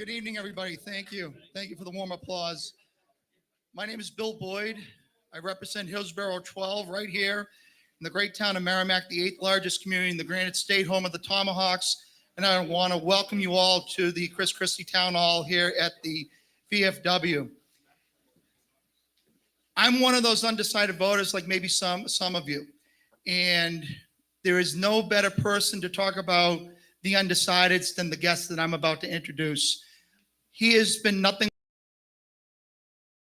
Good evening, everybody. Thank you. Thank you for the warm applause. My name is Bill Boyd. I represent Hillsborough 12 right here in the great town of Merrimack, the 8th largest community in the Granite State, home of the Tomahawks. And I want to welcome you all to the Christie Town Hall here at the VFW. I'm one of those undecided voters, like maybe some of you. And there is no better person to talk about the undecideds than the guest that I'm about to introduce. He has been nothing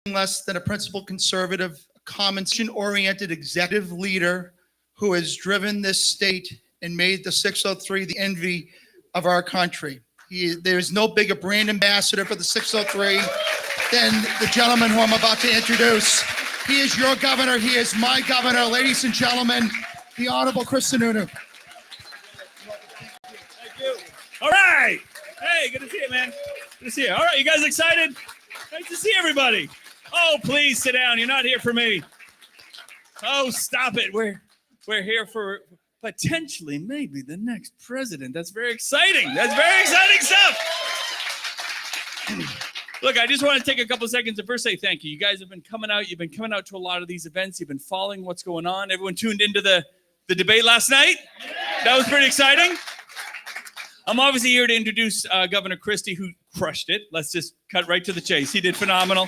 less than a principled conservative, common-oriented executive leader who has driven this state and made the 603 the envy of our country. There's no bigger brand ambassador for the 603 than the gentleman who I'm about to introduce. He is your governor. He is my governor. Ladies and gentlemen, the Honorable Sununu. Thank you. All right. Hey, good to see you, man. Good to see you. All right, you guys excited? Nice to see everybody. Oh, please sit down. You're not here for me. Oh, stop it. We're here for potentially maybe the next president. That's very exciting. That's very exciting stuff. Look, I just want to take a couple of seconds to first say thank you. You guys have been coming out. You've been coming out to a lot of these events. You've been following what's going on. Everyone tuned into the debate last night? That was pretty exciting. I'm obviously here to introduce Governor Christie, who crushed it. Let's just cut right to the chase. He did phenomenal.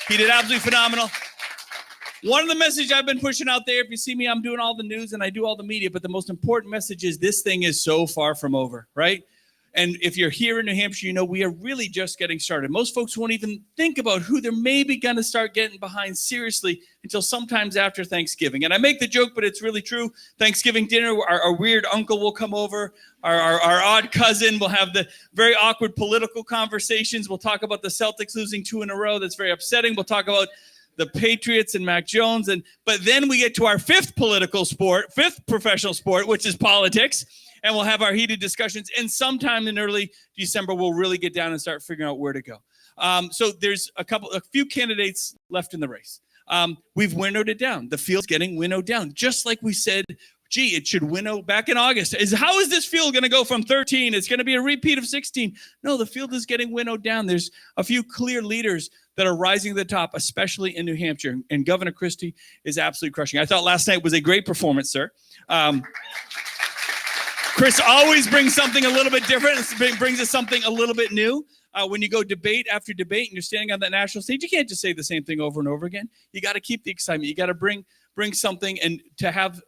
He did absolutely phenomenal. One of the messages I've been pushing out there, if you see me, I'm doing all the news and I do all the media, but the most important message is this thing is so far from over, right? And if you're here in New Hampshire, you know we are really just getting started. Most folks won't even think about who they're maybe going to start getting behind seriously until sometimes after Thanksgiving. And I make the joke, but it's really true. Thanksgiving dinner, our weird uncle will come over. Our odd cousin will have the very awkward political conversations. We'll talk about the Celtics losing 2 in a row. That's very upsetting. We'll talk about the Patriots and Mac Jones. But then we get to our fifth professional sport, which is politics. And we'll have our heated discussions. And sometime in early December, we'll really get down and start figuring out where to go. So there's a few candidates left in the race. We've winnowed it down. The field's getting winnowed down, just like we said. Gee, it should winnow back in August. How is this field going to go from 13? It's going to be a repeat of 16. No, the field is getting winnowed down. There's a few clear leaders that are rising to the top, especially in New Hampshire. And Governor Christie is absolutely crushing. I thought last night was a great performance, sir. Chris always brings something a little bit different. It brings us something a little bit new. When you go debate after debate and you're standing on that national stage, you can't just say the same thing over and over again. You got to keep the excitement. You got to bring something, and to have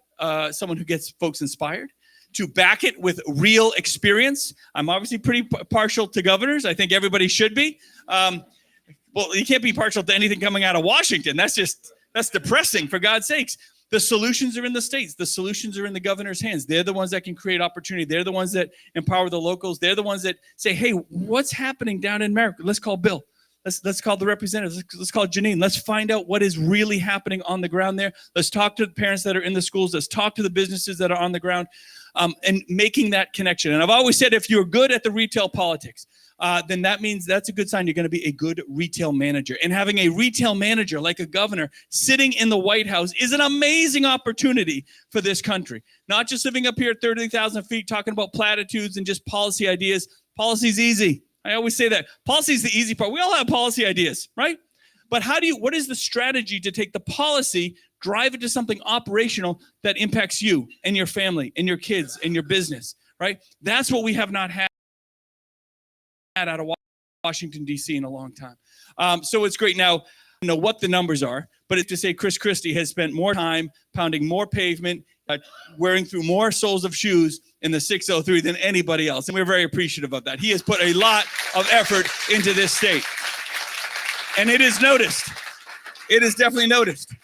someone who gets folks inspired, to back it with real experience. I'm obviously pretty partial to governors. I think everybody should be. Well, you can't be partial to anything coming out of Washington. That's depressing, for God's sakes. The solutions are in the states. The solutions are in the governor's hands. They're the ones that can create opportunity. They're the ones that empower the locals. They're the ones that say, hey, what's happening down in America? Let's call Bill. Let's call the representatives. Let's call Janine. Let's find out what is really happening on the ground there. Let's talk to the parents that are in the schools. Let's talk to the businesses that are on the ground, and making that connection. And I've always said, if you're good at the retail politics, then that means that's a good sign you're going to be a good retail manager. And having a retail manager like a governor sitting in the White House is an amazing opportunity for this country. Not just living up here at 30,000 feet talking about platitudes and just policy ideas. Policy's easy. I always say that. Policy is the easy part. We all have policy ideas, right? But what is the strategy to take the policy, drive it to something operational that impacts you and your family and your kids and your business, right? That's what we have not had out of Washington, D.C. in a long time. So it's great. Now, I don't know what the numbers are, but it's to say Chris Christie has spent more time pounding more pavement, wearing through more soles of shoes in the 603 than anybody else. And we're very appreciative of that. He has put a lot of effort into this state. And it is noticed. It is definitely noticed.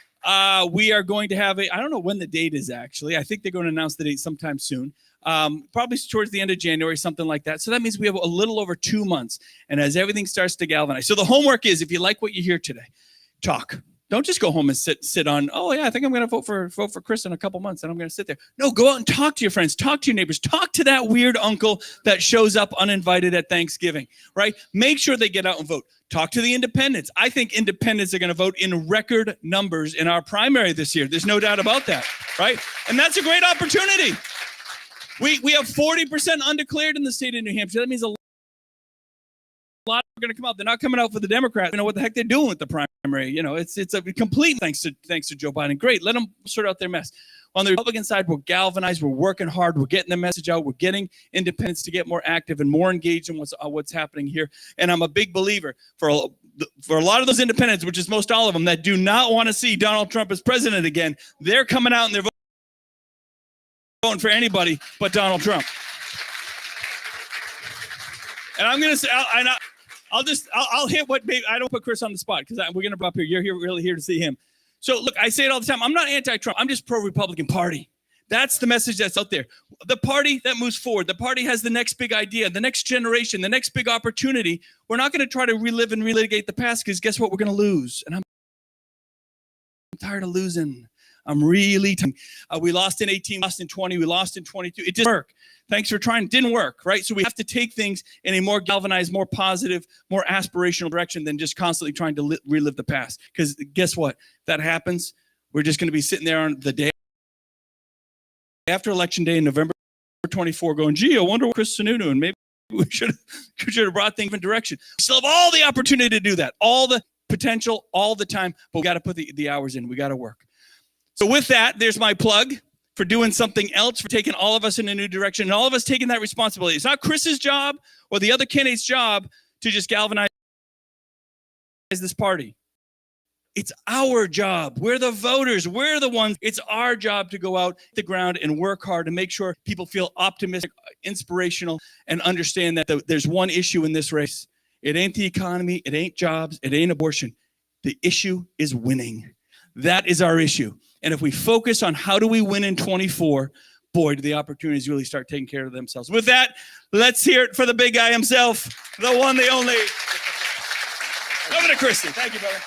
We are going to have I don't know when the date is actually. I think they're going to announce the date sometime soon. Probably towards the end of January, something like that. So that means we have a little over 2 months. And as everything starts to galvanize. So the homework is, if you like what you hear today, talk. Don't just go home and sit on, oh yeah, I think I'm going to vote for Chris in a couple months and I'm going to sit there. No, go out and talk to your friends, talk to your neighbors, talk to that weird uncle that shows up uninvited at Thanksgiving, right? Make sure they get out and vote. Talk to the independents. I think independents are going to vote in record numbers in our primary this year. There's no doubt about that, right? And that's a great opportunity. We have 40% undeclared in the state of New Hampshire. That means a lot going to come out. They're not coming out for the Democrat. You know what the heck they're doing with the primary. You know, it's a complete thanks to Joe Biden. Great, let them sort out their mess. On the Republican side, we're galvanized. We're working hard. We're getting the message out. We're getting independents to get more active and more engaged in what's happening here. And I'm a big believer for a lot of those independents, which is most all of them, that do not want to see Donald Trump as president again. They're coming out and they're voting for anybody but Donald Trump. And I'm going to say, I'll hit what, maybe I don't put Chris on the spot because we're going to go up here. You're really here to see him. So look, I say it all the time. I'm not anti-Trump. I'm just pro-Republican Party. That's the message that's out there. The party that moves forward. The party has the next big idea, the next generation, the next big opportunity. We're not going to try to relive and relitigate the past because guess what? We're going to lose. And I'm tired of losing. I'm really tired. We lost in 18, lost in 20, we lost in 22. It didn't work. Thanks for trying. It didn't work, right? So we have to take things in a more galvanized, more positive, more aspirational direction than just constantly trying to relive the past. Because guess what? If that happens, we're just going to be sitting there on the day after Election Day in November 24 going, gee, I wonder what Chris Sununu, and maybe we should have brought things in a different direction. We still have all the opportunity to do that, all the potential, all the time, but we got to put the hours in. We got to work. So with that, there's my plug for doing something else, for taking all of us in a new direction, and all of us taking that responsibility. It's not Chris's job or the other candidate's job to just galvanize this party. It's our job. We're the voters. We're the ones. It's our job to go out the ground and work hard to make sure people feel optimistic, inspirational, and understand that there's one issue in this race. It ain't the economy. It ain't jobs. It ain't abortion. The issue is winning. That is our issue. And if we focus on how do we win in 24, boy, do the opportunities really start taking care of themselves. With that, let's hear it for the big guy himself, the one, the only, Governor Christie. Thank you, brother.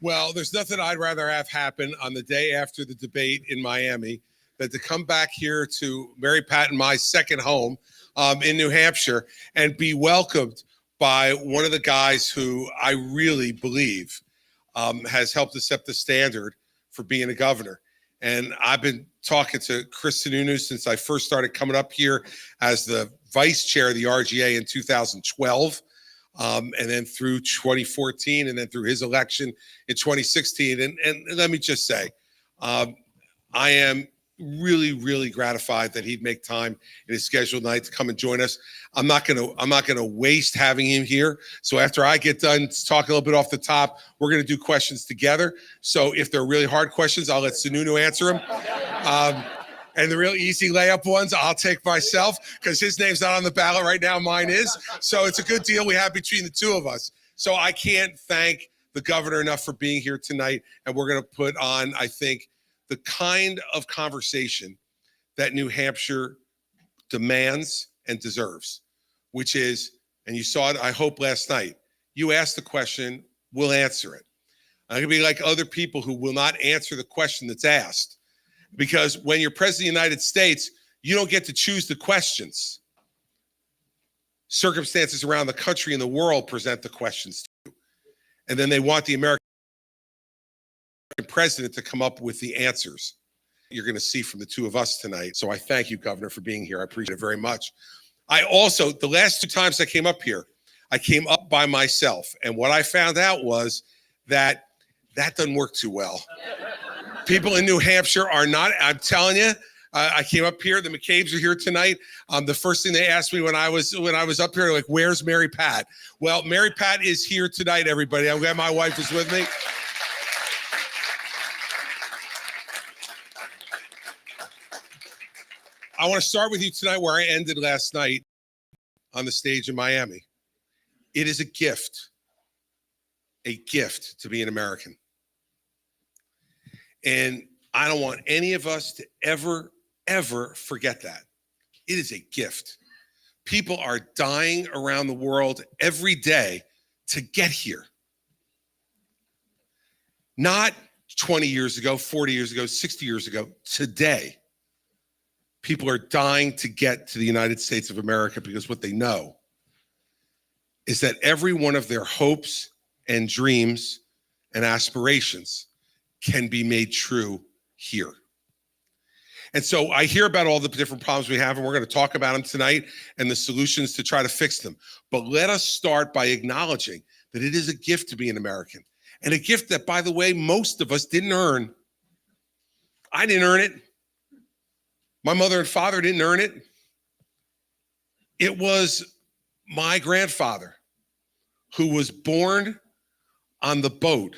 Well, there's nothing I'd rather have happen on the day after the debate in Miami than to come back here to Mary Pat and my second home in New Hampshire and be welcomed by one of the guys who I really believe has helped us set the standard for being a governor. And I've been talking to Chris Sununu since I first started coming up here as the vice chair of the RGA in 2012. And then through 2014, and then through his election in 2016. And let me just say, I am really gratified that he'd make time in his scheduled night to come and join us. I'm not gonna waste having him here. So after I get done talking a little bit off the top, we're gonna do questions together. So if they're really hard questions, I'll let Sununu answer them. And the real easy layup ones, I'll take myself because his name's not on the ballot right now. Mine is. So it's a good deal we have between the two of us. So I can't thank the governor enough for being here tonight. And we're going to put on, I think, the kind of conversation that New Hampshire demands and deserves, which is, and you saw it, I hope, last night, you asked the question, we'll answer it. I'm going to be like other people who will not answer the question that's asked. Because when you're president of the United States, you don't get to choose the questions. Circumstances around the country and the world present the questions to you. And then they want the American president to come up with the answers you're going to see from the two of us tonight. So I thank you, Governor, for being here. I appreciate it very much. I also, the last two times I came up here, I came up by myself. And what I found out was that doesn't work too well. People in New Hampshire are not, I'm telling you, I came up here, the McCabe's are here tonight. The first thing they asked me when I was up here, like, where's Mary Pat? Well, Mary Pat is here tonight, everybody. I'm glad my wife is with me. I want to start with you tonight where I ended last night on the stage in Miami. It is a gift to be an American. And I don't want any of us to ever forget that. It is a gift. People are dying around the world every day to get here. Not 20 years ago, 40 years ago, 60 years ago, today. People are dying to get to the United States of America because what they know is that every one of their hopes and dreams and aspirations can be made true here. And so I hear about all the different problems we have, and we're going to talk about them tonight and the solutions to try to fix them. But let us start by acknowledging that it is a gift to be an American, and a gift that, by the way, most of us didn't earn. I didn't earn it. My mother and father didn't earn it. It was my grandfather who was born on the boat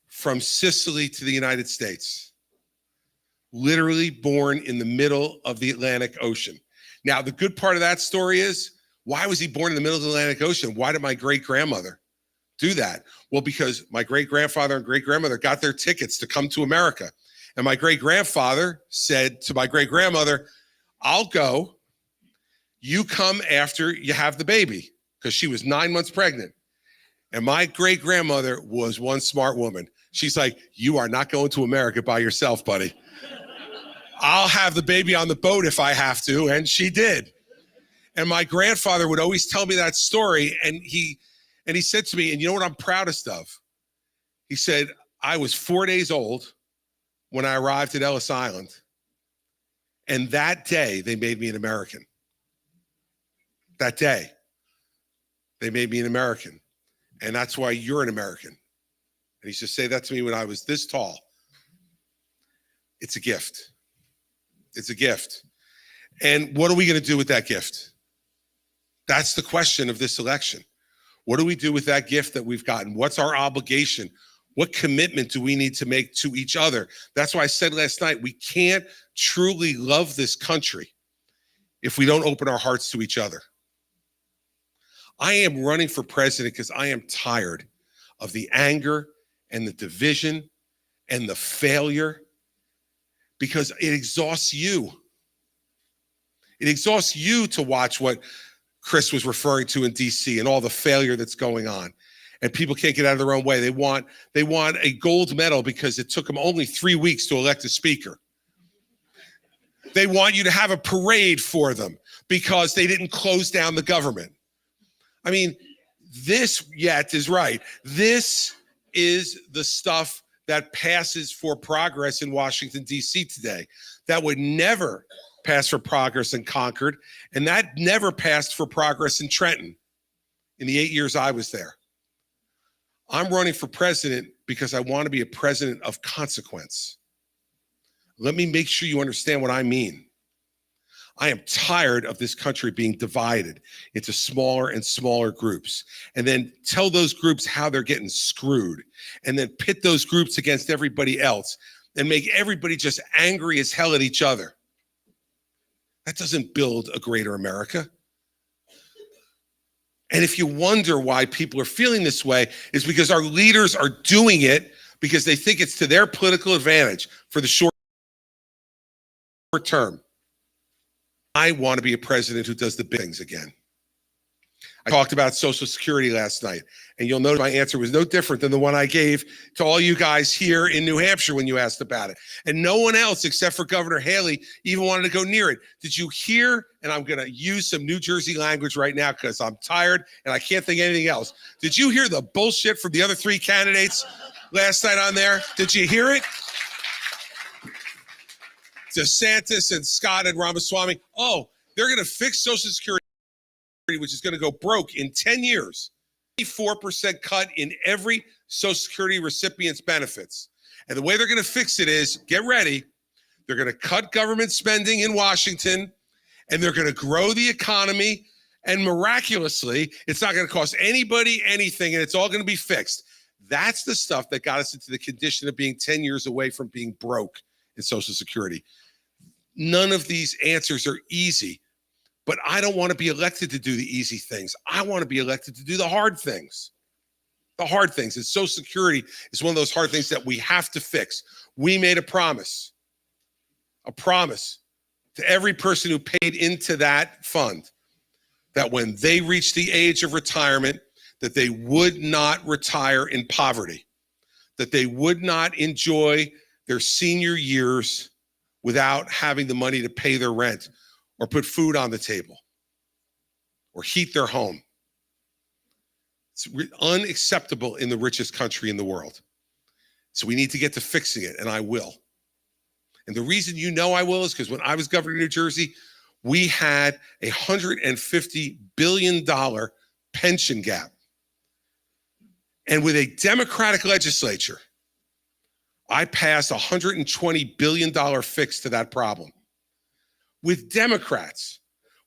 from Sicily to the United States. Literally born in the middle of the Atlantic Ocean. Now, the good part of that story is, why was he born in the middle of the Atlantic Ocean? Why did my great-grandmother do that? Well, because my great-grandfather and great-grandmother got their tickets to come to America. And my great-grandfather said to my great-grandmother, I'll go. You come after you have the baby, because she was 9 months pregnant. And my great-grandmother was one smart woman. She's like, you are not going to America by yourself, buddy. I'll have the baby on the boat if I have to, and she did. And my grandfather would always tell me that story, and he said to me, and you know what I'm proudest of? He said, I was 4 days old when I arrived at Ellis Island, and that day they made me an American. That day, they made me an American, and that's why you're an American. And he used to say that to me when I was this tall. It's a gift. It's a gift. And what are we going to do with that gift? That's the question of this election. What do we do with that gift that we've gotten? What's our obligation? What commitment do we need to make to each other? That's why I said last night, we can't truly love this country if we don't open our hearts to each other. I am running for president because I am tired of the anger and the division and the failure, because it exhausts you. It exhausts you to watch what Chris was referring to in DC and all the failure that's going on. And people can't get out of their own way. They want a gold medal because it took them only 3 weeks to elect a speaker. They want you to have a parade for them because they didn't close down the government. I mean, this yet is right. This is the stuff that passes for progress in Washington, D.C. today. That would never pass for progress in Concord, and that never passed for progress in Trenton in the 8 years I was there. I'm running for president because I want to be a president of consequence. Let me make sure you understand what I mean. I am tired of this country being divided into smaller and smaller groups, and then tell those groups how they're getting screwed, and then pit those groups against everybody else and make everybody just angry as hell at each other. That doesn't build a greater America. And if you wonder why people are feeling this way, is because our leaders are doing it because they think it's to their political advantage for the short term. I want to be a president who does the big things again. I talked about Social Security last night, and you'll notice my answer was no different than the one I gave to all you guys here in New Hampshire when you asked about it. And no one else except for Governor Haley even wanted to go near it. Did you hear? And I'm going to use some New Jersey language right now because I'm tired and I can't think of anything else. Did you hear the bullshit from the other three candidates last night on there? Did you hear it? DeSantis and Scott and Ramaswamy. Oh, they're going to fix Social Security, which is going to go broke in 10 years. 4% cut in every Social Security recipient's benefits. And the way they're going to fix it is, get ready, they're going to cut government spending in Washington, and they're going to grow the economy, and miraculously, it's not going to cost anybody anything, and it's all going to be fixed. That's the stuff that got us into the condition of being 10 years away from being broke in Social Security. None of these answers are easy, but I don't want to be elected to do the easy things. I want to be elected to do the hard things. The hard things. And Social Security is one of those hard things that we have to fix. We made a promise to every person who paid into that fund that when they reached the age of retirement, that they would not retire in poverty, that they would not enjoy their senior years without having the money to pay their rent or put food on the table or heat their home. It's unacceptable in the richest country in the world. So we need to get to fixing it, and I will. And the reason you know I will is because when I was governor of New Jersey, we had a $150 billion pension gap. And with a Democratic legislature, I passed a $120 billion fix to that problem. With Democrats,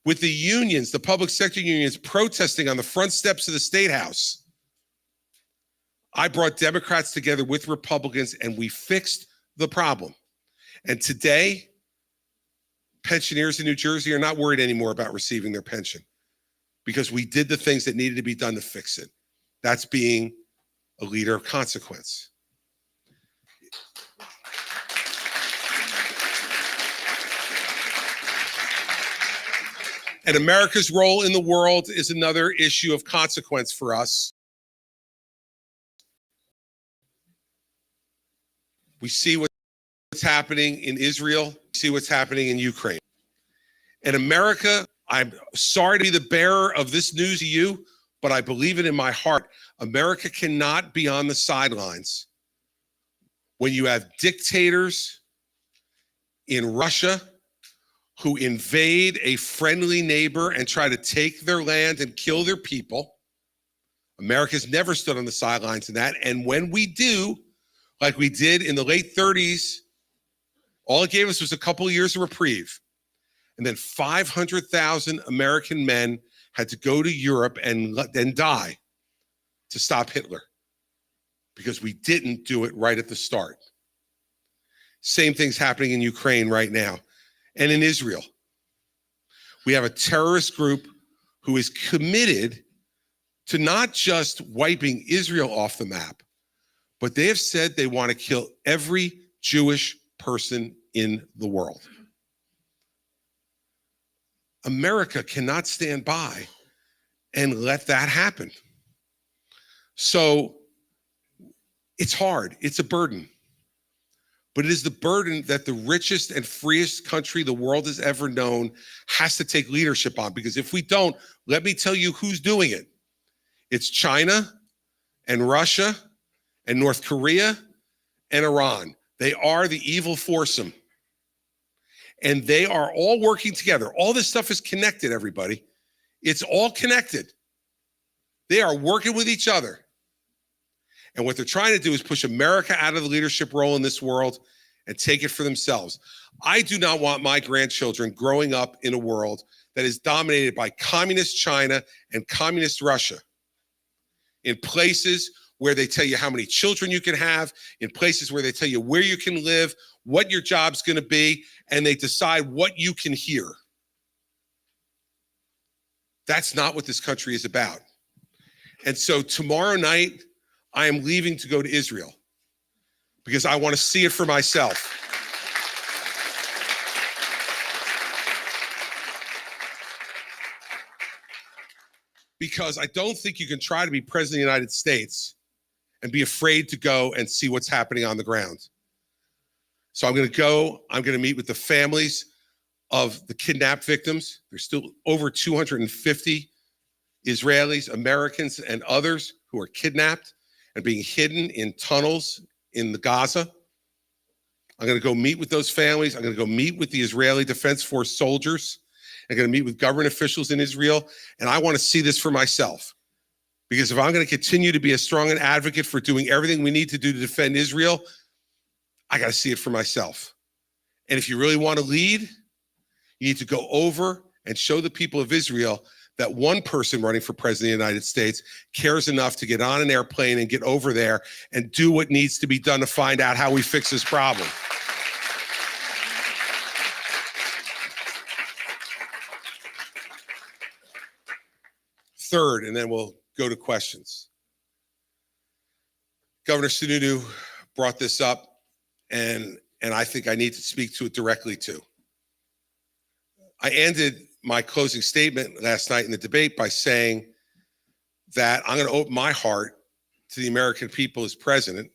with the unions, the public sector unions protesting on the front steps of the State House, I brought Democrats together with Republicans and we fixed the problem. And today, pensioners in New Jersey are not worried anymore about receiving their pension because we did the things that needed to be done to fix it. That's being a leader of consequence. And America's role in the world is another issue of consequence for us. We see what's happening in Israel, we see what's happening in Ukraine. And America, I'm sorry to be the bearer of this news to you, but I believe it in my heart. America cannot be on the sidelines when you have dictators in Russia who invade a friendly neighbor and try to take their land and kill their people. America's never stood on the sidelines in that. And when we do, like we did in the late 30s, all it gave us was a couple of years of reprieve. And then 500,000 American men had to go to Europe and then die to stop Hitler because we didn't do it right at the start. Same thing's happening in Ukraine right now and in Israel. We have a terrorist group who is committed to not just wiping Israel off the map, but they have said they want to kill every Jewish person in the world. America cannot stand by and let that happen. So it's hard. It's a burden. But it is the burden that the richest and freest country the world has ever known has to take leadership on. Because if we don't, let me tell you who's doing it. It's China and Russia and North Korea and Iran. They are the evil foursome. And they are all working together. All this stuff is connected, everybody. It's all connected. They are working with each other. And what they're trying to do is push America out of the leadership role in this world and take it for themselves. I do not want my grandchildren growing up in a world that is dominated by communist China and communist Russia, in places where they tell you how many children you can have, in places where they tell you where you can live, what your job's going to be, and they decide what you can hear. That's not what this country is about. And so tomorrow night, I am leaving to go to Israel because I want to see it for myself. Because I don't think you can try to be president of the United States and be afraid to go and see what's happening on the ground. So I'm going to go, I'm going to meet with the families of the kidnapped victims. There's still over 250 Israelis, Americans, and others who are kidnapped and being hidden in tunnels in the Gaza. I'm going to go meet with those families. I'm going to go meet with the Israeli Defense Force soldiers. I'm going to meet with government officials in Israel. And I want to see this for myself. Because if I'm going to continue to be a strong an advocate for doing everything we need to do to defend Israel, I got to see it for myself. And if you really want to lead, you need to go over and show the people of Israel that one person running for president of the United States cares enough to get on an airplane and get over there and do what needs to be done to find out how we fix this problem. Third, and then we'll go to questions. Governor Sununu brought this up, and I think I need to speak to it directly too. I ended my closing statement last night in the debate by saying that I'm going to open my heart to the American people as president,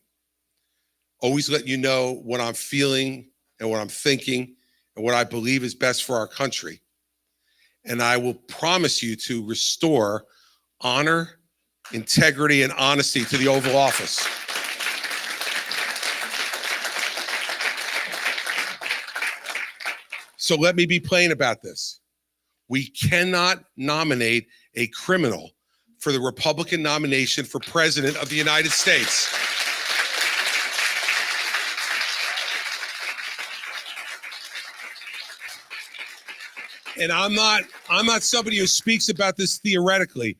always let you know what I'm feeling and what I'm thinking and what I believe is best for our country. And I will promise you to restore honor, integrity, and honesty to the Oval Office. So let me be plain about this. We cannot nominate a criminal for the Republican nomination for president of the United States. And I'm not somebody who speaks about this theoretically.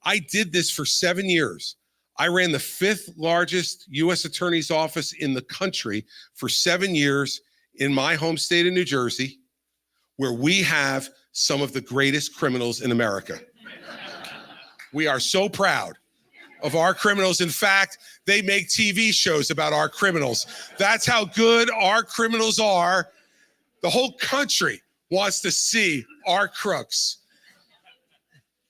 I did this for 7 years. I ran the 5th largest U.S. attorney's office in the country for 7 years in my home state of New Jersey, where we have some of the greatest criminals in America. We are so proud of our criminals. In fact, they make TV shows about our criminals. That's how good our criminals are. The whole country wants to see our crooks.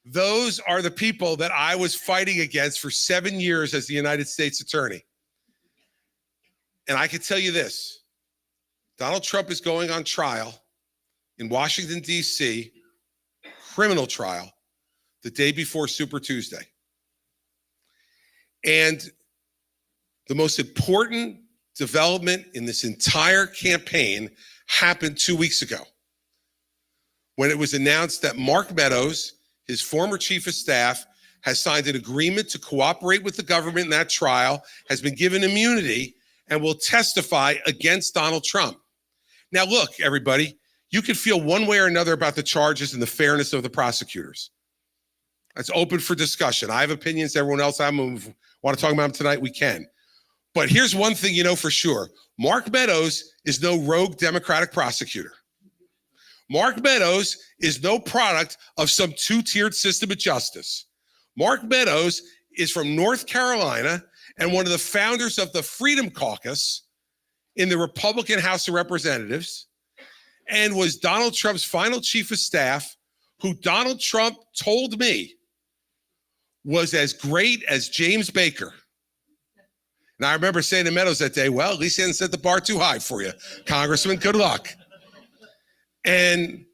Those are the people that I was fighting against for 7 years as the United States attorney. And I can tell you this, Donald Trump is going on trial in Washington, D.C., criminal trial, the day before Super Tuesday. And the most important development in this entire campaign happened 2 weeks ago, when it was announced that Mark Meadows, his former chief of staff, has signed an agreement to cooperate with the government in that trial, has been given immunity, and will testify against Donald Trump. Now, look, everybody, you can feel one way or another about the charges and the fairness of the prosecutors. That's open for discussion. I have opinions. Everyone else want to talk about them tonight, we can. But here's one thing you know for sure. Mark Meadows is no rogue Democratic prosecutor. Mark Meadows is no product of some two-tiered system of justice. Mark Meadows is from North Carolina and one of the founders of the Freedom Caucus in the Republican House of Representatives, and was Donald Trump's final chief of staff, who Donald Trump told me was as great as James Baker. And I remember saying to Meadows that day, well, at least he hadn't set the bar too high for you, Congressman. Good luck. And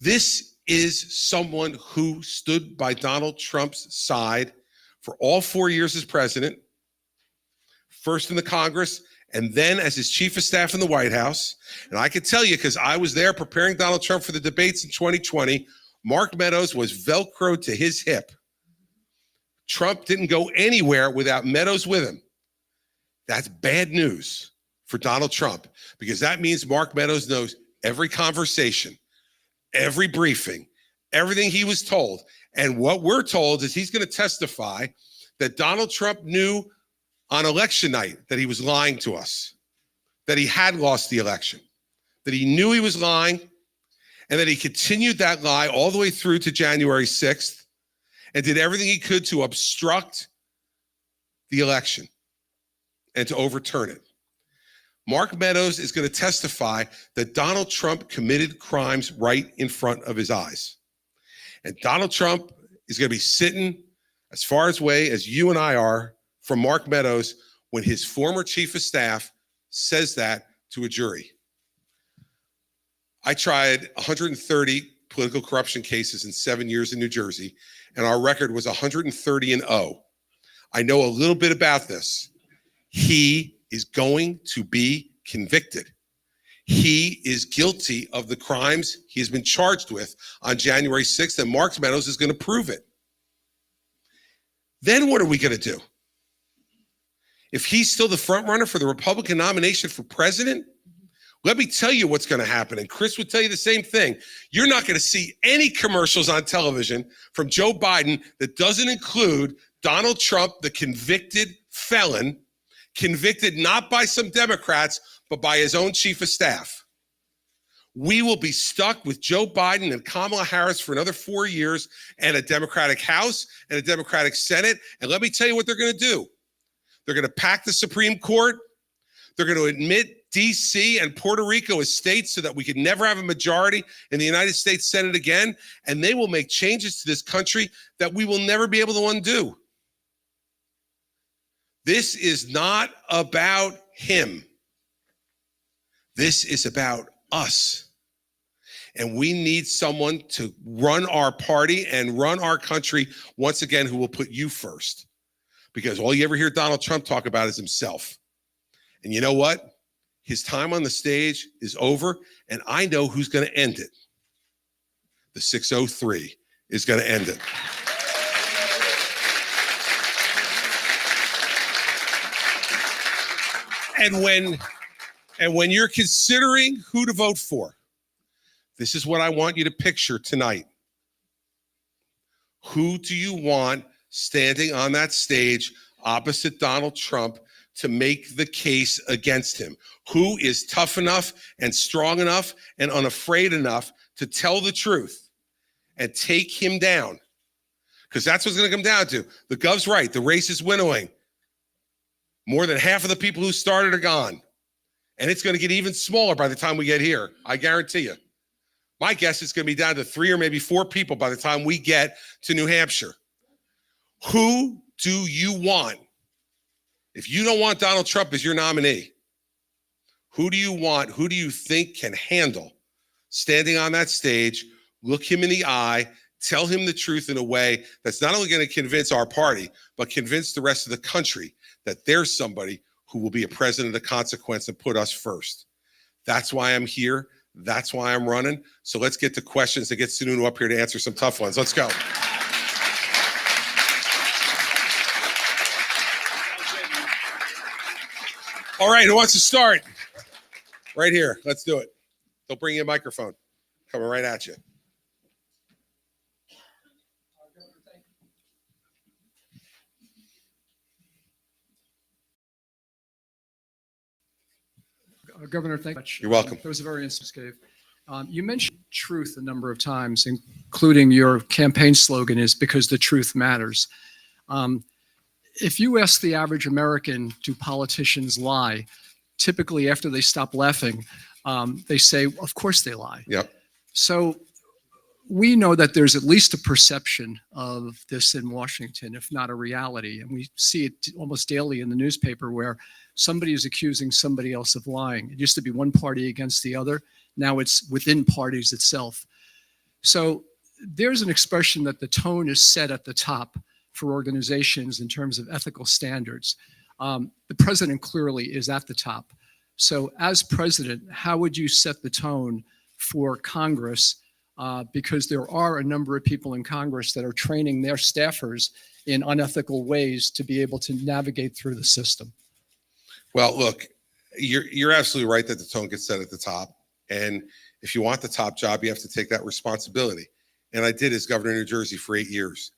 this is someone who stood by Donald Trump's side for all 4 years as president, first in the Congress, and then as his chief of staff in the White House. And I can tell you, because I was there preparing Donald Trump for the debates in 2020, Mark Meadows was Velcroed to his hip. Trump didn't go anywhere without Meadows with him. That's bad news for Donald Trump, because that means Mark Meadows knows every conversation, every briefing, everything he was told. And what we're told is he's going to testify that Donald Trump knew on election night that he was lying to us, that he had lost the election, that he knew he was lying, and that he continued that lie all the way through to January 6th and did everything he could to obstruct the election and to overturn it. Mark Meadows is going to testify that Donald Trump committed crimes right in front of his eyes. And Donald Trump is going to be sitting as far away as you and I are from Mark Meadows when his former chief of staff says that to a jury. I tried 130 political corruption cases in 7 years in New Jersey, and our record was 130-0. I know a little bit about this. He is going to be convicted. He is guilty of the crimes he has been charged with on January 6th, and Mark Meadows is going to prove it. Then what are we going to do? If he's still the front runner for the Republican nomination for president, let me tell you what's going to happen. And Chris would tell you the same thing. You're not going to see any commercials on television from Joe Biden that doesn't include Donald Trump, the convicted felon, convicted not by some Democrats, but by his own chief of staff. We will be stuck with Joe Biden and Kamala Harris for another 4 years, and a Democratic House and a Democratic Senate. And let me tell you what they're going to do. They're going to pack the Supreme Court. They're going to admit D.C. and Puerto Rico as states so that we could never have a majority in the United States Senate again. And they will make changes to this country that we will never be able to undo. This is not about him. This is about us. And we need someone to run our party and run our country once again who will put you first. Because all you ever hear Donald Trump talk about is himself. And you know what? His time on the stage is over, and I know who's going to end it. The 603 is going to end it. And when you're considering who to vote for, this is what I want you to picture tonight. Who do you want standing on that stage opposite Donald Trump to make the case against him? Who is tough enough and strong enough and unafraid enough to tell the truth and take him down? Because that's what's going to come down to. The gov's right. The race is winnowing. More than half of the people who started are gone. And it's going to get even smaller by the time we get here. I guarantee you. My guess is going to be down to 3 or maybe 4 people by the time we get to New Hampshire. Who do you want? If you don't want Donald Trump as your nominee, who do you want? Who do you think can handle standing on that stage, look him in the eye, tell him the truth in a way that's not only going to convince our party, but convince the rest of the country that there's somebody who will be a president of consequence and put us first? That's why I'm here. That's why I'm running. So let's get to questions and get Sununu up here to answer some tough ones. Let's go. All right, who wants to start? Right here. Let's do it. They'll bring you a microphone. Coming right at you. Governor, thank you much. You're welcome. That was a very insightful. You mentioned truth a number of times, including your campaign slogan is "Because the truth matters." If you ask the average American, do politicians lie? Typically, after they stop laughing, they say, "Of course they lie." Yep. So we know that there's at least a perception of this in Washington, if not a reality. And we see it almost daily in the newspaper where somebody is accusing somebody else of lying. It used to be one party against the other. Now it's within parties itself. So there's an expression that the tone is set at the top for organizations in terms of ethical standards. The president clearly is at the top. So as president, how would you set the tone for Congress? Because there are a number of people in Congress that are training their staffers in unethical ways to be able to navigate through the system. Well, look, you're absolutely right that the tone gets set at the top. And if you want the top job, you have to take that responsibility. And I did as governor of New Jersey for 8 years.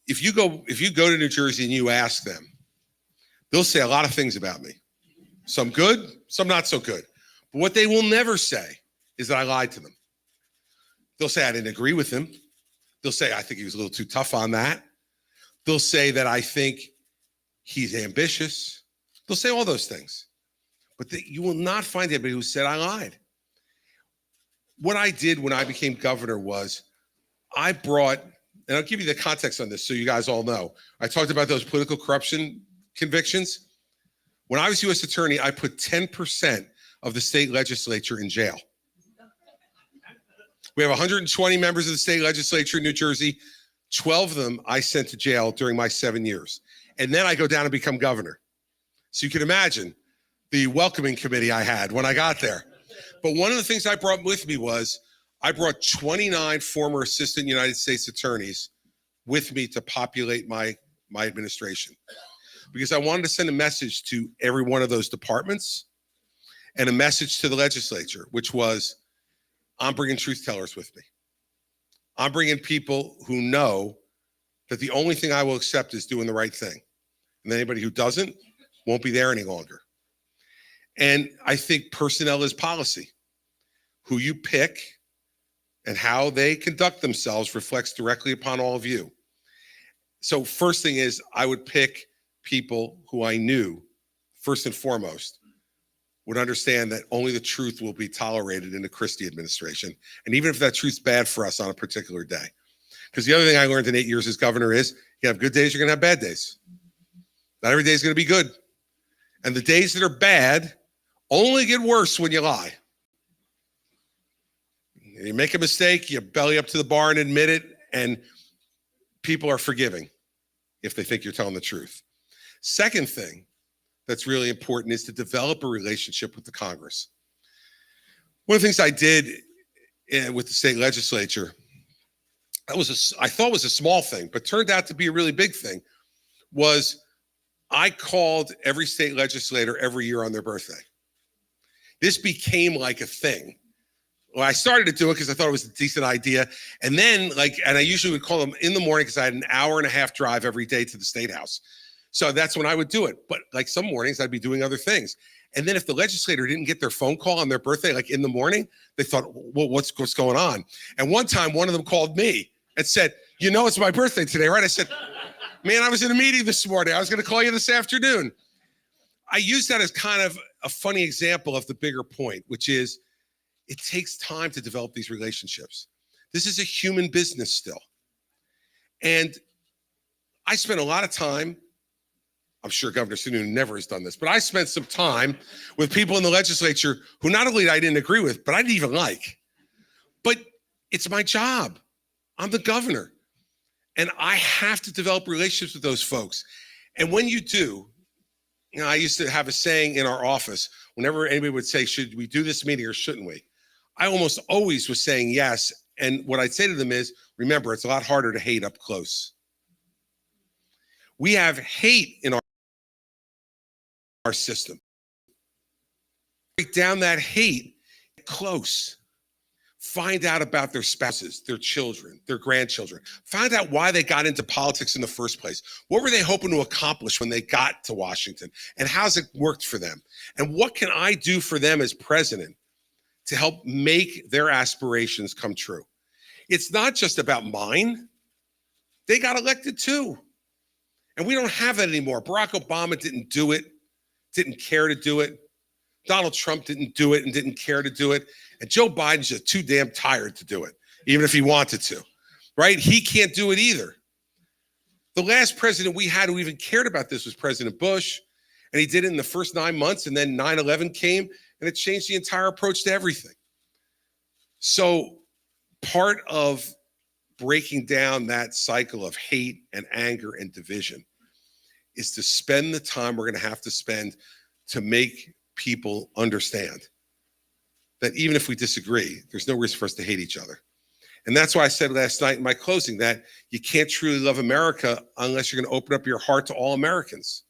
If you go to New Jersey and you ask them, they'll say a lot of things about me. Some good, some not so good. But what they will never say is that I lied to them. They'll say I didn't agree with him. They'll say I think he was a little too tough on that. They'll say that I think he's ambitious. They'll say all those things. But you will not find anybody who said I lied. What I did when I became governor was I brought, and I'll give you the context on this so you guys all know. I talked about those political corruption convictions. When I was U.S. attorney, I put 10% of the state legislature in jail. We have 120 members of the state legislature in New Jersey. 12 of them I sent to jail during my 7 years. And then I go down and become governor. So you can imagine the welcoming committee I had when I got there. But one of the things I brought with me was I brought 29 former assistant United States attorneys with me to populate my administration. Because I wanted to send a message to every one of those departments and a message to the legislature, which was, I'm bringing truth tellers with me. I'm bringing people who know that the only thing I will accept is doing the right thing. And anybody who doesn't won't be there any longer. And I think personnel is policy. Who you pick and how they conduct themselves reflects directly upon all of you. So first thing is I would pick people who I knew, first and foremost, would understand that only the truth will be tolerated in the Christie administration. And even if that truth's bad for us on a particular day. Because the other thing I learned in 8 years as governor is you have good days, you're gonna have bad days. Not every day is gonna be good. And the days that are bad only get worse when you lie. You make a mistake, you belly up to the bar and admit it, and people are forgiving if they think you're telling the truth. Second thing that's really important is to develop a relationship with the Congress. One of the things I did with the state legislature, I thought was a small thing, but turned out to be a really big thing, was I called every state legislator every year on their birthday. This became like a thing. Well, I started to do it because I thought it was a decent idea. And then, and I usually would call them in the morning because I had an hour and a half drive every day to the State House. So that's when I would do it. But some mornings I'd be doing other things. And then if the legislator didn't get their phone call on their birthday, in the morning, they thought, well, what's going on? And one time, one of them called me and said, it's my birthday today, right? I said, man, I was in a meeting this morning. I was going to call you this afternoon. I use that as kind of a funny example of the bigger point, which is it takes time to develop these relationships. This is a human business still. And I spent a lot of time, I'm sure Governor Sununu never has done this, but I spent some time with people in the legislature who not only I didn't agree with, but I didn't even like. But it's my job. I'm the governor. And I have to develop relationships with those folks. And when you do, I used to have a saying in our office, whenever anybody would say, should we do this meeting or shouldn't we? I almost always was saying yes. And what I'd say to them is, remember, it's a lot harder to hate up close. We have hate in our system. Break down that hate close. Find out about their spouses, their children, their grandchildren. Find out why they got into politics in the first place. What were they hoping to accomplish when they got to Washington? And how's it worked for them? And what can I do for them as president to help make their aspirations come true? It's not just about mine. They got elected too. And we don't have that anymore. Barack Obama didn't do it, didn't care to do it. Donald Trump didn't do it and didn't care to do it. And Joe Biden's just too damn tired to do it, even if he wanted to, right? He can't do it either. The last president we had who even cared about this was President Bush, and he did it in the first 9 months, and then 9/11 came, and it changed the entire approach to everything. So part of breaking down that cycle of hate and anger and division is to spend the time we're going to have to spend to make people understand that even if we disagree, there's no reason for us to hate each other. And that's why I said last night in my closing that you can't truly love America unless you're going to open up your heart to all Americans.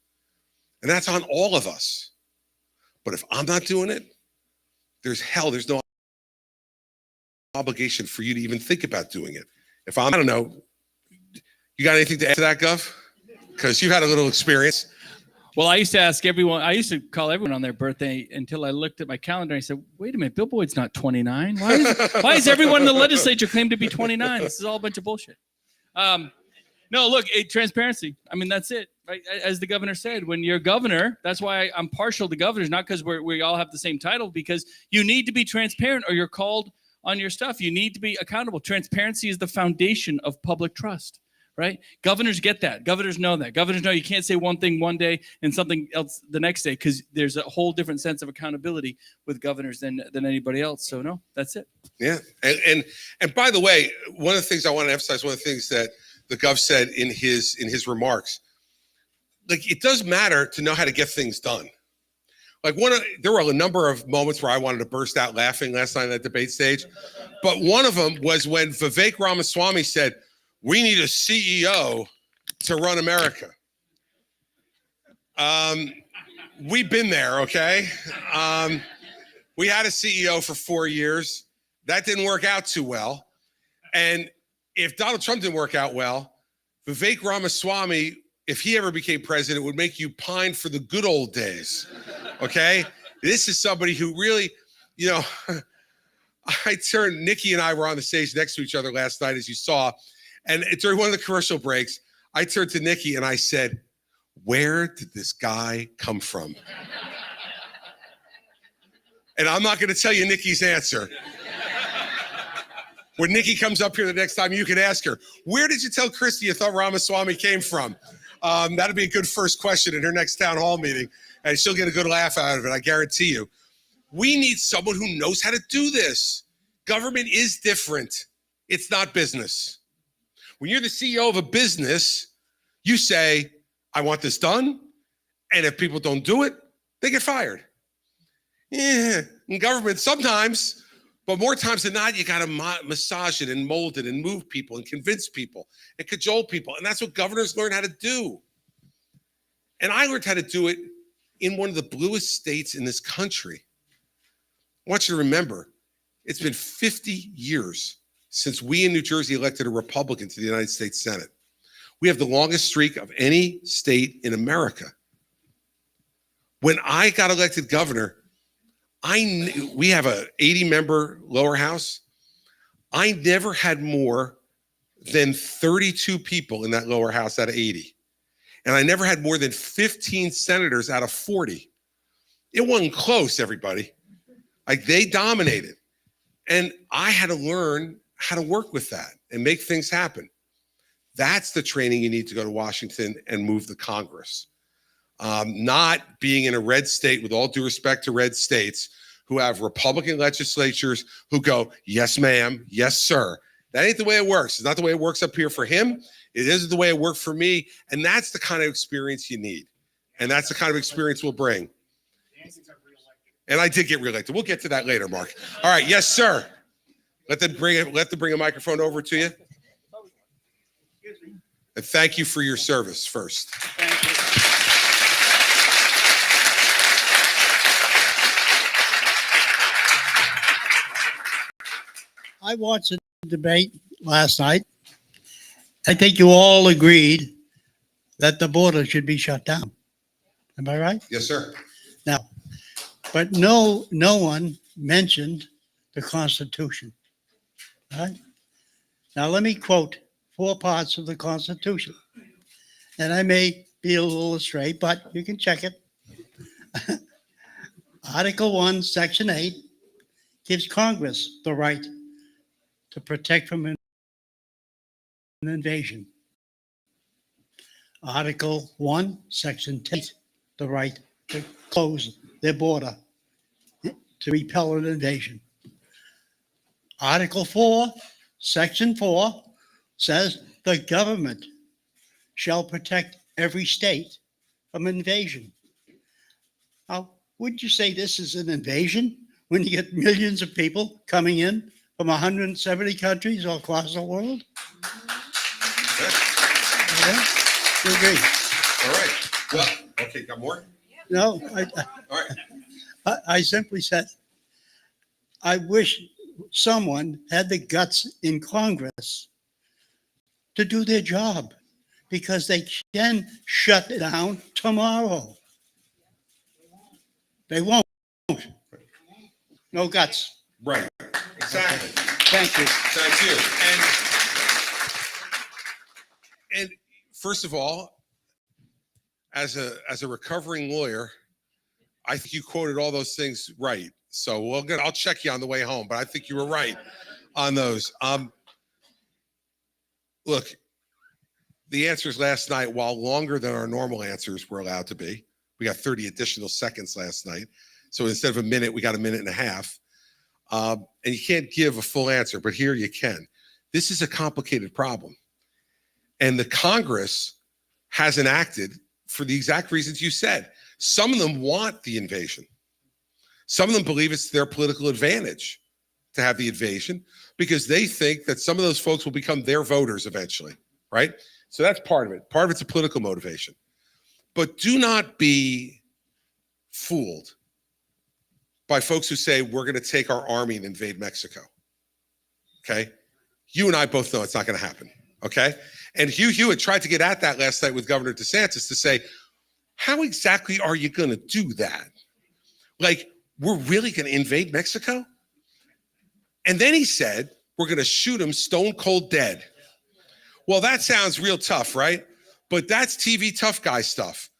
And that's on all of us. But if I'm not doing it, there's no obligation for you to even think about doing it. If I don't know, you got anything to add to that, Gov? Because you've had a little experience. Well, I used to call everyone on their birthday until I looked at my calendar and I said, wait a minute, Bill Boyd's not 29. Why is everyone in the legislature claim to be 29? This is all a bunch of bullshit. No, look, transparency. I mean, that's it. Right? As the governor said, when you're governor, that's why I'm partial to governors, not because we all have the same title, because you need to be transparent or you're called on your stuff. You need to be accountable. Transparency is the foundation of public trust. Right? Governors get that. Governors know that. Governors know you can't say one thing one day and something else the next day because there's a whole different sense of accountability with governors than anybody else. So no, that's it. Yeah. And by the way, one of the things I want to emphasize, one of the things that the Gov said in his remarks, it does matter to know how to get things done. There were a number of moments where I wanted to burst out laughing last night on that debate stage, but one of them was when Vivek Ramaswamy said, we need a CEO to run America. We've been there, okay? We had a CEO for 4 years. That didn't work out too well. And if Donald Trump didn't work out well, Vivek Ramaswamy, if he ever became president, would make you pine for the good old days, okay? This is somebody who really, Nikki and I were on the stage next to each other last night, as you saw. And during one of the commercial breaks, I turned to Nikki and I said, where did this guy come from? And I'm not going to tell you Nikki's answer. When Nikki comes up here the next time, you can ask her, where did you tell Christie you thought Ramaswamy came from? That'd be a good first question in her next town hall meeting. And she'll get a good laugh out of it, I guarantee you. We need someone who knows how to do this. Government is different. It's not business. When you're the CEO of a business, you say, I want this done, And if people don't do it, they get fired. Yeah, in government sometimes, but more times than not, you got to massage it and mold it and move people and convince people and cajole people. And that's what governors learn how to do. And I learned how to do it in one of the bluest states in this country. I want you to remember, it's been 50 years since we in New Jersey elected a Republican to the United States Senate. We have the longest streak of any state in America. When I got elected governor, we have a 80-member lower house. I never had more than 32 people in that lower house out of 80. And I never had more than 15 senators out of 40. It wasn't close, everybody. Like, they dominated. And I had to learn how to work with that and make things happen. That's the training you need to go to Washington and move the Congress. Not being in a red state, with all due respect to red states, who have Republican legislatures who go, yes, ma'am, yes, sir. That ain't the way it works. It's not the way it works up here for him. It isn't the way it worked for me. And that's the kind of experience you need. And that's the kind of experience we'll bring. And I did get reelected. We'll get to that later, Mark. All right. Yes, sir. Let them bring a microphone over to you. And thank you for your service first. Thank you. I watched the debate last night. I think you all agreed that the border should be shut down. Am I right? Yes, sir. Now, but no one mentioned the Constitution. Right? Now, let me quote 4 parts of the Constitution. And I may be a little astray, but you can check it. Article 1, Section 8 gives Congress the right to protect from an invasion. Article 1, Section 10, the right to close their border to repel an invasion. Article 4, Section 4 says the government shall protect every state from invasion. Now, would you say this is an invasion when you get millions of people coming in from 170 countries all across the world? Yeah, you agree? All right. Well, okay, got more? No, All right. I simply said, I wish someone had the guts in Congress to do their job, because they can shut it down tomorrow. They won't. No guts. Right. Exactly. Thank you. Thank you. And first of all, as a recovering lawyer, I think you quoted all those things right. So I'll check you on the way home, but I think you were right on those. Look, the answers last night, while longer than our normal answers were allowed to be, we got 30 additional seconds last night. So instead of a minute, we got a minute and a half. And you can't give a full answer, but here you can. This is a complicated problem. And the Congress hasn't acted for the exact reasons you said. Some of them want the invasion. Some of them believe it's their political advantage to have the invasion, because they think that some of those folks will become their voters eventually, right? So that's part of it. Part of it's a political motivation. But do not be fooled by folks who say we're going to take our army and invade Mexico. Okay? You and I both know it's not going to happen. Okay? And Hugh Hewitt tried to get at that last night with Governor DeSantis to say, how exactly are you going to do that? Like, we're really going to invade Mexico? And then he said, we're going to shoot him stone cold dead. Well, that sounds real tough, right? But that's TV tough guy stuff.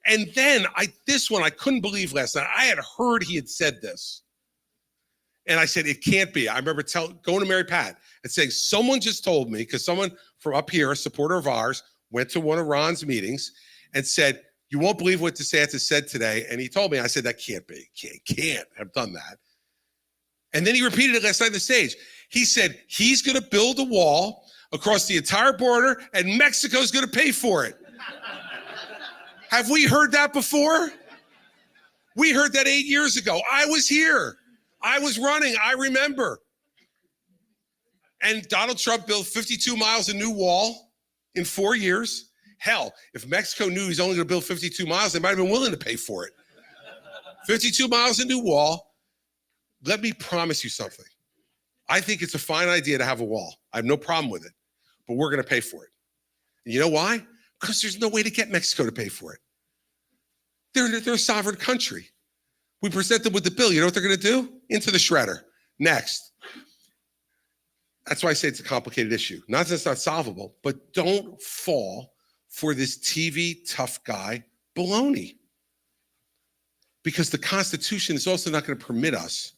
And then this one I couldn't believe last night. I had heard he had said this. And I said, it can't be. I remember going to Mary Pat and saying, someone just told me, because someone from up here, a supporter of ours, went to one of Ron's meetings and said, you won't believe what DeSantis said today. And he told me, I said, that can't be. Can't have done that. And then he repeated it last night on the stage. He said, he's going to build a wall across the entire border and Mexico's going to pay for it. Have we heard that before? We heard that 8 years ago. I was here. I was running. I remember. And Donald Trump built 52 miles of new wall in 4 years. Hell, if Mexico knew he's only going to build 52 miles, they might have been willing to pay for it. 52 miles of new wall. Let me promise you something. I think it's a fine idea to have a wall. I have no problem with it, but we're going to pay for it. And you know why? Because there's no way to get Mexico to pay for it. They're a sovereign country. We present them with the bill. You know what they're going to do? Into the shredder. Next. That's why I say it's a complicated issue. Not that it's not solvable, but don't fall for this TV tough guy baloney. Because the Constitution is also not going to permit us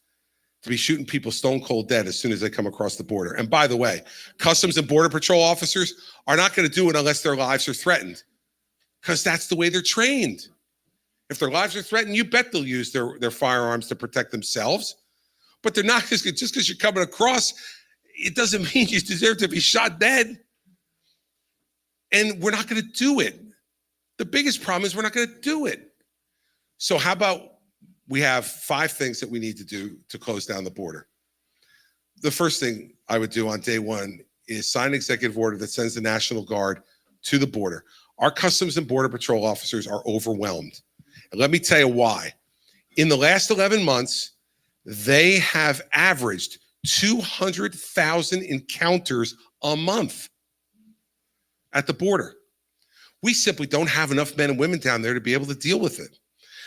to be shooting people stone cold dead as soon as they come across the border. And by the way, Customs and Border Patrol officers are not going to do it unless their lives are threatened, because that's the way they're trained. If their lives are threatened, you bet they'll use their firearms to protect themselves. But they're not just because you're coming across, it doesn't mean you deserve to be shot dead. And we're not going to do it. The biggest problem is we're not going to do it. So how about we have 5 things that we need to do to close down the border? The first thing I would do on day one is sign an executive order that sends the National Guard to the border. Our Customs and Border Patrol officers are overwhelmed. And let me tell you why. In the last 11 months, they have averaged 200,000 encounters a month at the border. We simply don't have enough men and women down there to be able to deal with it.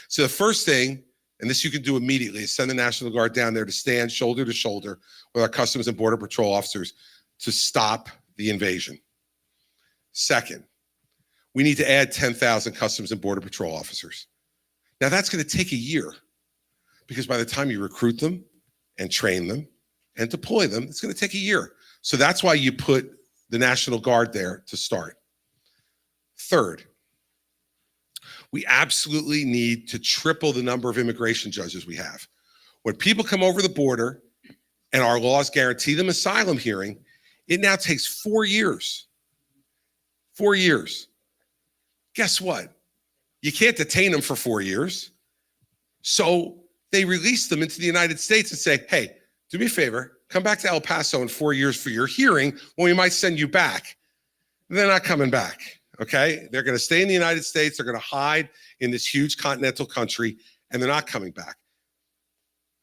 So the first thing, and this you can do immediately, is send the National Guard down there to stand shoulder to shoulder with our Customs and Border Patrol officers to stop the invasion. Second, we need to add 10,000 Customs and Border Patrol officers. Now that's going to take a year, because by the time you recruit them and train them and deploy them, it's going to take a year. So that's why you put the National Guard there to start. Third, we absolutely need to triple the number of immigration judges we have. When people come over the border and our laws guarantee them asylum hearing, it now takes 4 years. 4 years. Guess what? You can't detain them for 4 years. So they release them into the United States and say, hey, do me a favor, come back to El Paso in 4 years for your hearing, when we might send you back. They're not coming back. Okay, they're going to stay in the United States. They're going to hide in this huge continental country, and they're not coming back.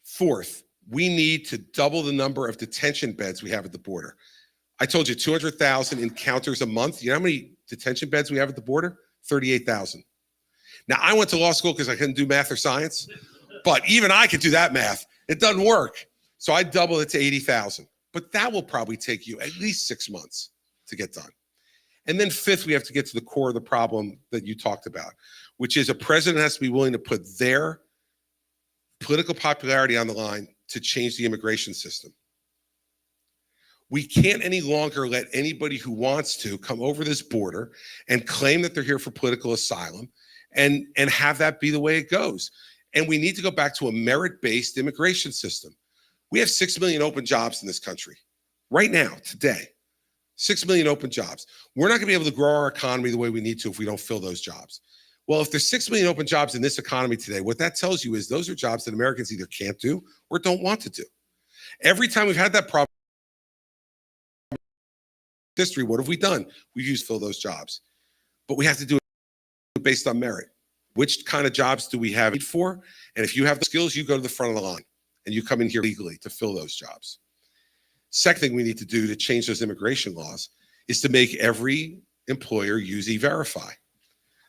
Fourth, we need to double the number of detention beds we have at the border. I told you 200,000 encounters a month. You know how many detention beds we have at the border? 38,000. Now, I went to law school because I couldn't do math or science, but even I could do that math. It doesn't work. So I doubled it to 80,000. But that will probably take you at least 6 months to get done. And then fifth, we have to get to the core of the problem that you talked about, which is a president has to be willing to put their political popularity on the line to change the immigration system. We can't any longer let anybody who wants to come over this border and claim that they're here for political asylum and have that be the way it goes. And we need to go back to a merit-based immigration system. We have 6 million open jobs in this country right now, today. 6 million open jobs. We're not going to be able to grow our economy the way we need to if we don't fill those jobs. Well, if there's 6 million open jobs in this economy today, what that tells you is those are jobs that Americans either can't do or don't want to do. Every time we've had that problem in history, what have we done? We've used to fill those jobs. But we have to do it based on merit. Which kind of jobs do we have need for? And if you have the skills, you go to the front of the line and you come in here legally to fill those jobs. Second thing we need to do to change those immigration laws is to make every employer use E-Verify,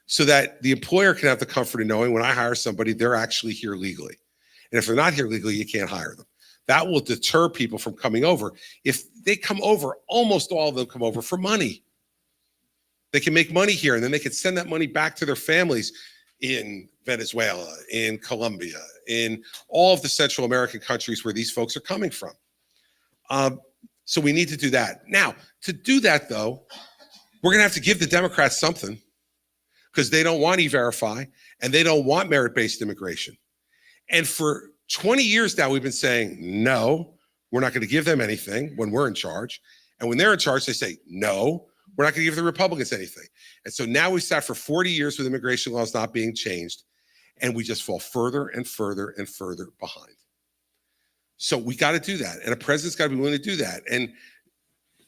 so that the employer can have the comfort of knowing when I hire somebody, they're actually here legally. And if they're not here legally, you can't hire them. That will deter people from coming over. If they come over, almost all of them come over for money. They can make money here, and then they can send that money back to their families in Venezuela, in Colombia, in all of the Central American countries where these folks are coming from. So we need to do that. Now, to do that, though, we're going to have to give the Democrats something, because they don't want E-Verify and they don't want merit-based immigration. And for 20 years now, we've been saying, no, we're not going to give them anything when we're in charge. And when they're in charge, they say, no, We're not going to give the Republicans anything. And so now we sat for 40 years with immigration laws not being changed, and we just fall further and further and further behind. So we got to do that. And a president's got to be willing to do that. And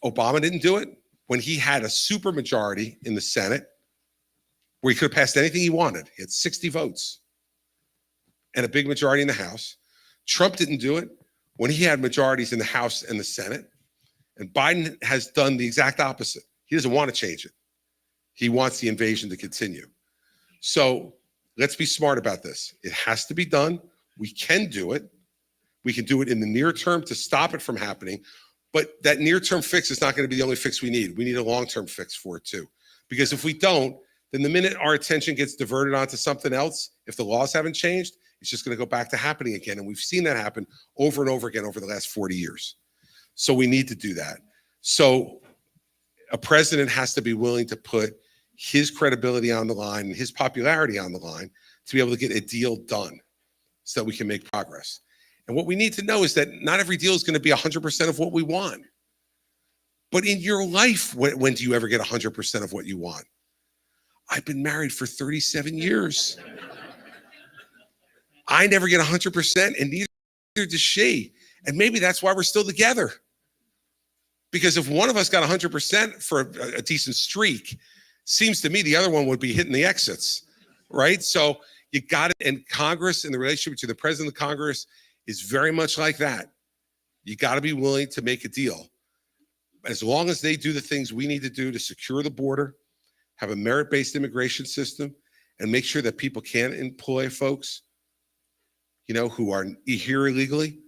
Obama didn't do it when he had a super majority in the Senate where he could have passed anything he wanted. He had 60 votes and a big majority in the House. Trump didn't do it when he had majorities in the House and the Senate. And Biden has done the exact opposite. He doesn't want to change it. He wants the invasion to continue. So let's be smart about this. It has to be done. We can do it. We can do it in the near term to stop it from happening. But that near-term fix is not going to be the only fix we need. We need a long-term fix for it too. Because if we don't, then the minute our attention gets diverted onto something else, if the laws haven't changed, it's just going to go back to happening again. And we've seen that happen over and over again over the last 40 years. So we need to do that. So a president has to be willing to put his credibility on the line and his popularity on the line to be able to get a deal done so that we can make progress. And what we need to know is that not every deal is going to be 100% of what we want. But in your life, when do you ever get 100% of what you want? I've been married for 37 years. I never get 100%, and neither does she. And maybe that's why we're still together. Because if one of us got 100% for a decent streak, seems to me the other one would be hitting the exits, right? So you got it. And Congress and the relationship between the president of Congress is very much like that. You got to be willing to make a deal. As long as they do the things we need to do to secure the border, have a merit-based immigration system, and make sure that people can't employ folks, who are here illegally,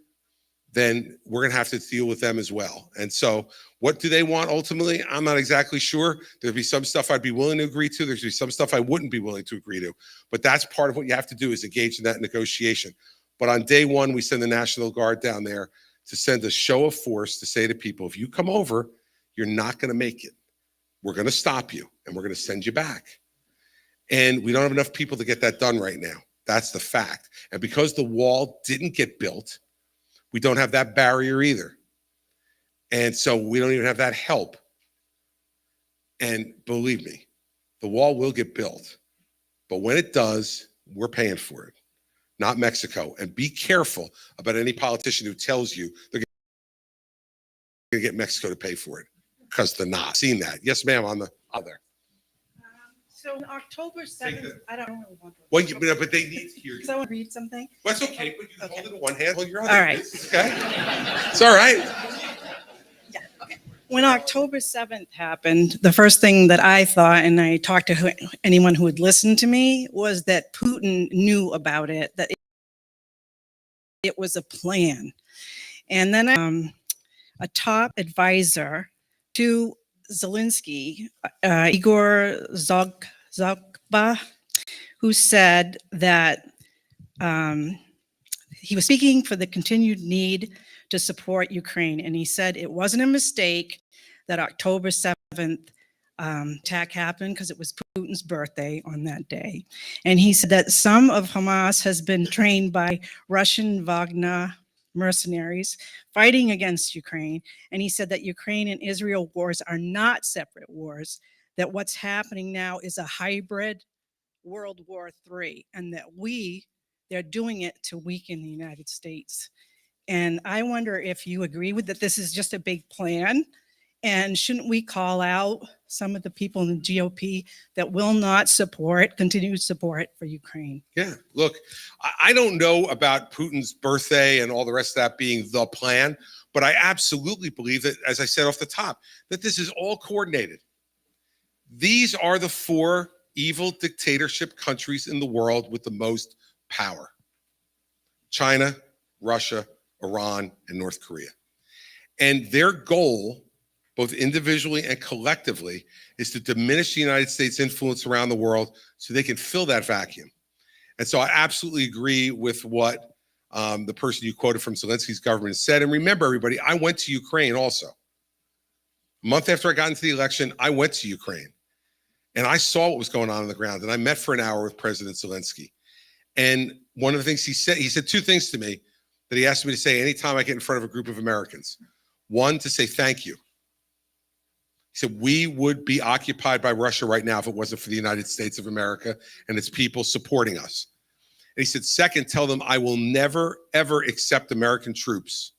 then we're going to have to deal with them as well. And so what do they want ultimately? I'm not exactly sure. There'd be some stuff I'd be willing to agree to. There'd be some stuff I wouldn't be willing to agree to. But that's part of what you have to do is engage in that negotiation. But on day one, we send the National Guard down there to send a show of force to say to people, if you come over, you're not going to make it. We're going to stop you, and we're going to send you back. And we don't have enough people to get that done right now. That's the fact. And because the wall didn't get built, we don't have that barrier either. And so we don't even have that help. And believe me, the wall will get built. But when it does, we're paying for it. Not Mexico. And be careful about any politician who tells you they're going to get Mexico to pay for it, because they're not. Seen that. Yes, ma'am, on the other. So on October 7th, I don't really want to. Well, but they need to hear you. So I want to read something. Well, that's okay, but you can hold it in one hand, hold your other. All right. It's okay. It's all right. Yeah, okay. When October 7th happened, the first thing that I thought, and I talked to anyone who would listen to me, was that Putin knew about it, that it was a plan. And then a top advisor to Zelensky, Igor Zogba, who said that he was speaking for the continued need to support Ukraine. And he said it wasn't a mistake that October 7th attack happened, because it was Putin's birthday on that day. And he said that some of Hamas has been trained by Russian Wagner mercenaries fighting against Ukraine. And he said that Ukraine and Israel wars are not separate wars, that what's happening now is a hybrid World War III, and that they're doing it to weaken the United States. And I wonder if you agree with that this is just a big plan, and shouldn't we call out some of the people in the GOP that will not support continued support for Ukraine? Yeah, look, I don't know about Putin's birthday and all the rest of that being the plan, but I absolutely believe that, as I said off the top, that this is all coordinated. These are the four evil dictatorship countries in the world with the most power: China, Russia, Iran, and North Korea. And their goal, both individually and collectively, is to diminish the United States' influence around the world so they can fill that vacuum. And so I absolutely agree with what the person you quoted from Zelensky's government said. And remember, everybody, I went to Ukraine also. A month after I got into the election, I went to Ukraine. And I saw what was going on the ground. And I met for an hour with President Zelensky. And one of the things he said two things to me that he asked me to say anytime I get in front of a group of Americans. One, to say thank you. He said, we would be occupied by Russia right now if it wasn't for the United States of America and its people supporting us. And he said, second, tell them I will never, ever accept American troops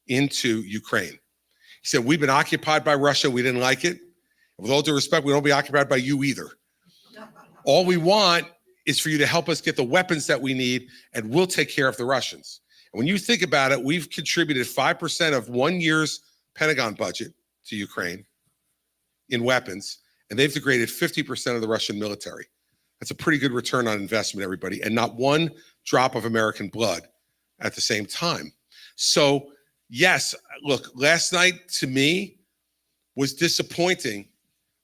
into Ukraine. He said, we've been occupied by Russia. We didn't like it. With all due respect, we don't be occupied by you either. All we want is for you to help us get the weapons that we need, and we'll take care of the Russians. And when you think about it, we've contributed 5% of 1 year's Pentagon budget to Ukraine in weapons, and they've degraded 50% of the Russian military. That's a pretty good return on investment, everybody, and not one drop of American blood at the same time. So, yes, look, last night to me was disappointing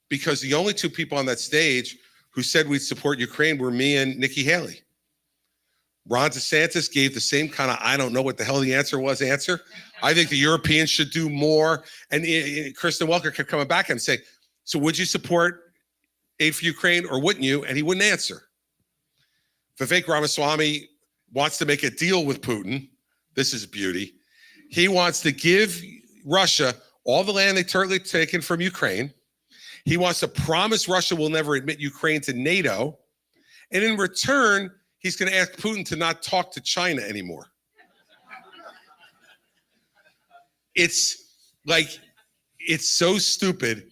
because the only two people on that stage who said we'd support Ukraine were me and Nikki Haley. Ron DeSantis gave the same kind of, I don't know what the hell the answer was answer. I think the Europeans should do more. And Kristen Welker kept coming back and saying, so would you support aid for Ukraine or wouldn't you? And he wouldn't answer. Vivek Ramaswamy wants to make a deal with Putin. This is beauty. He wants to give Russia all the land they totally taken from Ukraine. He wants to promise Russia will never admit Ukraine to NATO. And in return, he's going to ask Putin to not talk to China anymore. It's like, it's so stupid.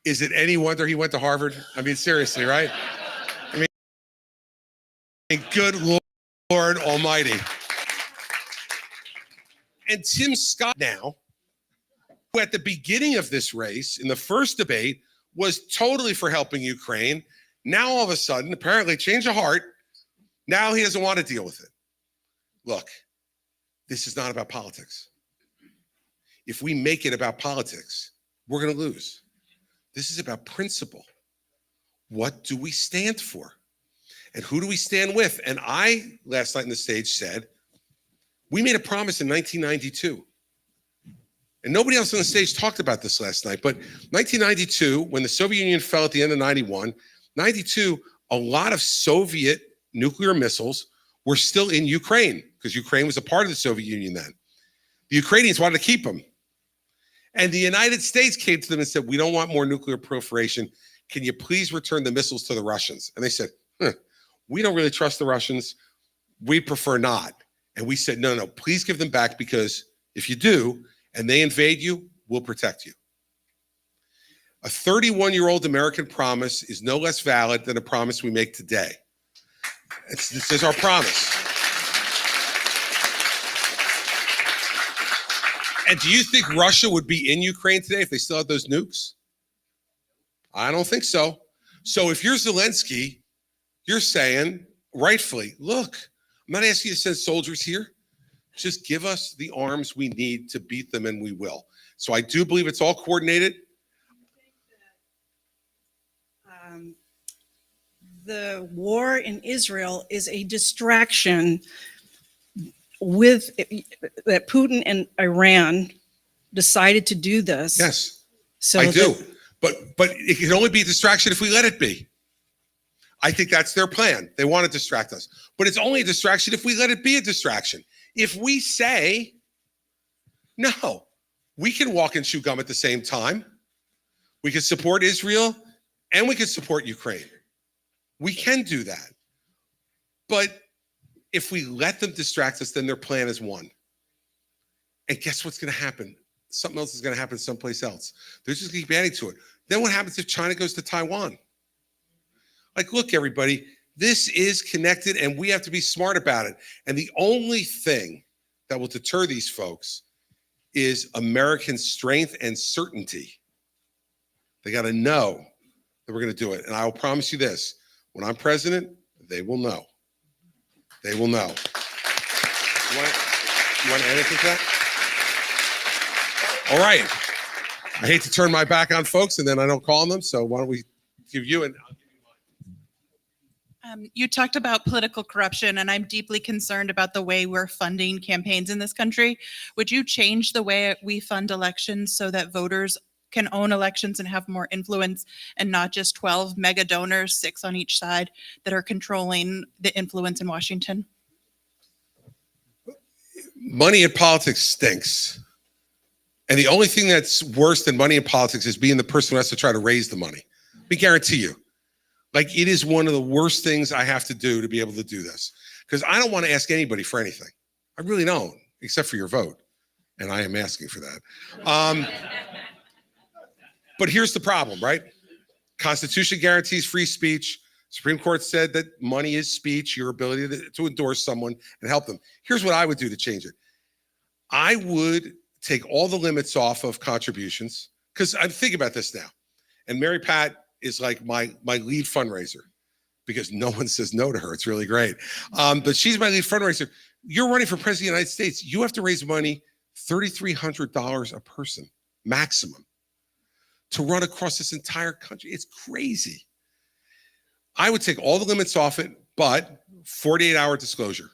Is it any wonder he went to Harvard? I mean, seriously, right? I mean, good Lord Almighty. And Tim Scott now, who at the beginning of this race, in the first debate, was totally for helping Ukraine. Now, all of a sudden, apparently change of heart. Now he doesn't want to deal with it. Look, this is not about politics. If we make it about politics, we're going to lose. This is about principle. What do we stand for? And who do we stand with? And I, last night on the stage, said, we made a promise in 1992. And nobody else on the stage talked about this last night, but 1992, when the Soviet Union fell at the end of 91, 92, a lot of Soviet nuclear missiles were still in Ukraine because Ukraine was a part of the Soviet Union then. The Ukrainians wanted to keep them. And the United States came to them and said, we don't want more nuclear proliferation. Can you please return the missiles to the Russians? And they said, we don't really trust the Russians. We prefer not. And we said, no, please give them back, because if you do, and they invade you, we'll protect you. A 31-year-old American promise is no less valid than a promise we make today. This is our promise. And do you think Russia would be in Ukraine today if they still had those nukes? I don't think so. So if you're Zelensky, you're saying, rightfully, look, I'm not asking you to send soldiers here. Just give us the arms we need to beat them, and we will. So I do believe it's all coordinated. The war in Israel is a distraction with that Putin and Iran decided to do this. Yes, so I do. But it can only be a distraction if we let it be. I think that's their plan. They want to distract us. But it's only a distraction if we let it be a distraction. If we say, no, we can walk and chew gum at the same time. We can support Israel and we can support Ukraine. We can do that. But if we let them distract us, then their plan is won. And guess what's going to happen? Something else is going to happen someplace else. They're just going to keep adding to it. Then what happens if China goes to Taiwan? Like, look, everybody, this is connected and we have to be smart about it. And the only thing that will deter these folks is American strength and certainty. They got to know that we're going to do it. And I will promise you this, when I'm president, they will know. They will know. You want to add anything to that? All right. I hate to turn my back on folks and then I don't call on them. So why don't we give you an... You talked about political corruption, and I'm deeply concerned about the way we're funding campaigns in this country. Would you change the way we fund elections so that voters can own elections and have more influence, and not just 12 mega donors, 6 on each side, that are controlling the influence in Washington? Money in politics stinks. And the only thing that's worse than money in politics is being the person who has to try to raise the money. We guarantee you. Like, it is one of the worst things I have to do to be able to do this. Because I don't want to ask anybody for anything. I really don't, except for your vote. And I am asking for that. But here's the problem, right? Constitution guarantees free speech. Supreme Court said that money is speech, your ability to endorse someone and help them. Here's what I would do to change it. I would take all the limits off of contributions, because I'm thinking about this now. And Mary Pat is like my lead fundraiser, because no one says no to her. It's really great. But she's my lead fundraiser. You're running for president of the United States. You have to raise money, $3,300 a person, maximum, to run across this entire country. It's crazy. I would take all the limits off it, but 48-hour disclosure.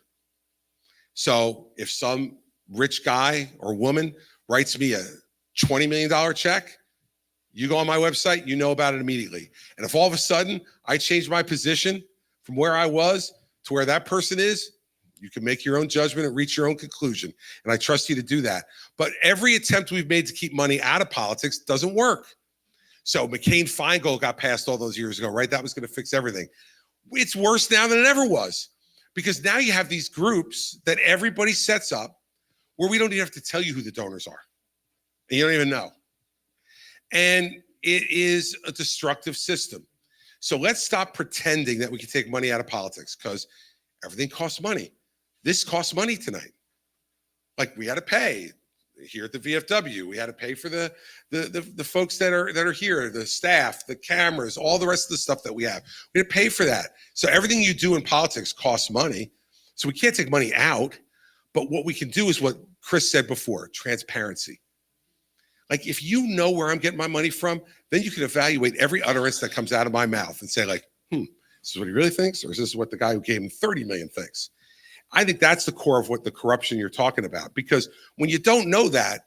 So if some rich guy or woman writes me a $20 million check, you go on my website, you know about it immediately. And if all of a sudden I change my position from where I was to where that person is, you can make your own judgment and reach your own conclusion. And I trust you to do that. But every attempt we've made to keep money out of politics doesn't work. So McCain-Feingold got passed all those years ago, right? That was going to fix everything. It's worse now than it ever was, because now you have these groups that everybody sets up where we don't even have to tell you who the donors are. And you don't even know. And it is a destructive system. So let's stop pretending that we can take money out of politics, because everything costs money. This costs money tonight. Like, we had to pay here at the VFW. We had to pay for the folks that are here, the staff, the cameras, all the rest of the stuff that we have. We had to pay for that. So everything you do in politics costs money. So we can't take money out. But what we can do is what Chris said before, transparency. Like, if you know where I'm getting my money from, then you can evaluate every utterance that comes out of my mouth and say, like, this is what he really thinks, or is this what the guy who gave him 30 million thinks? I think that's the core of what the corruption you're talking about. Because when you don't know that,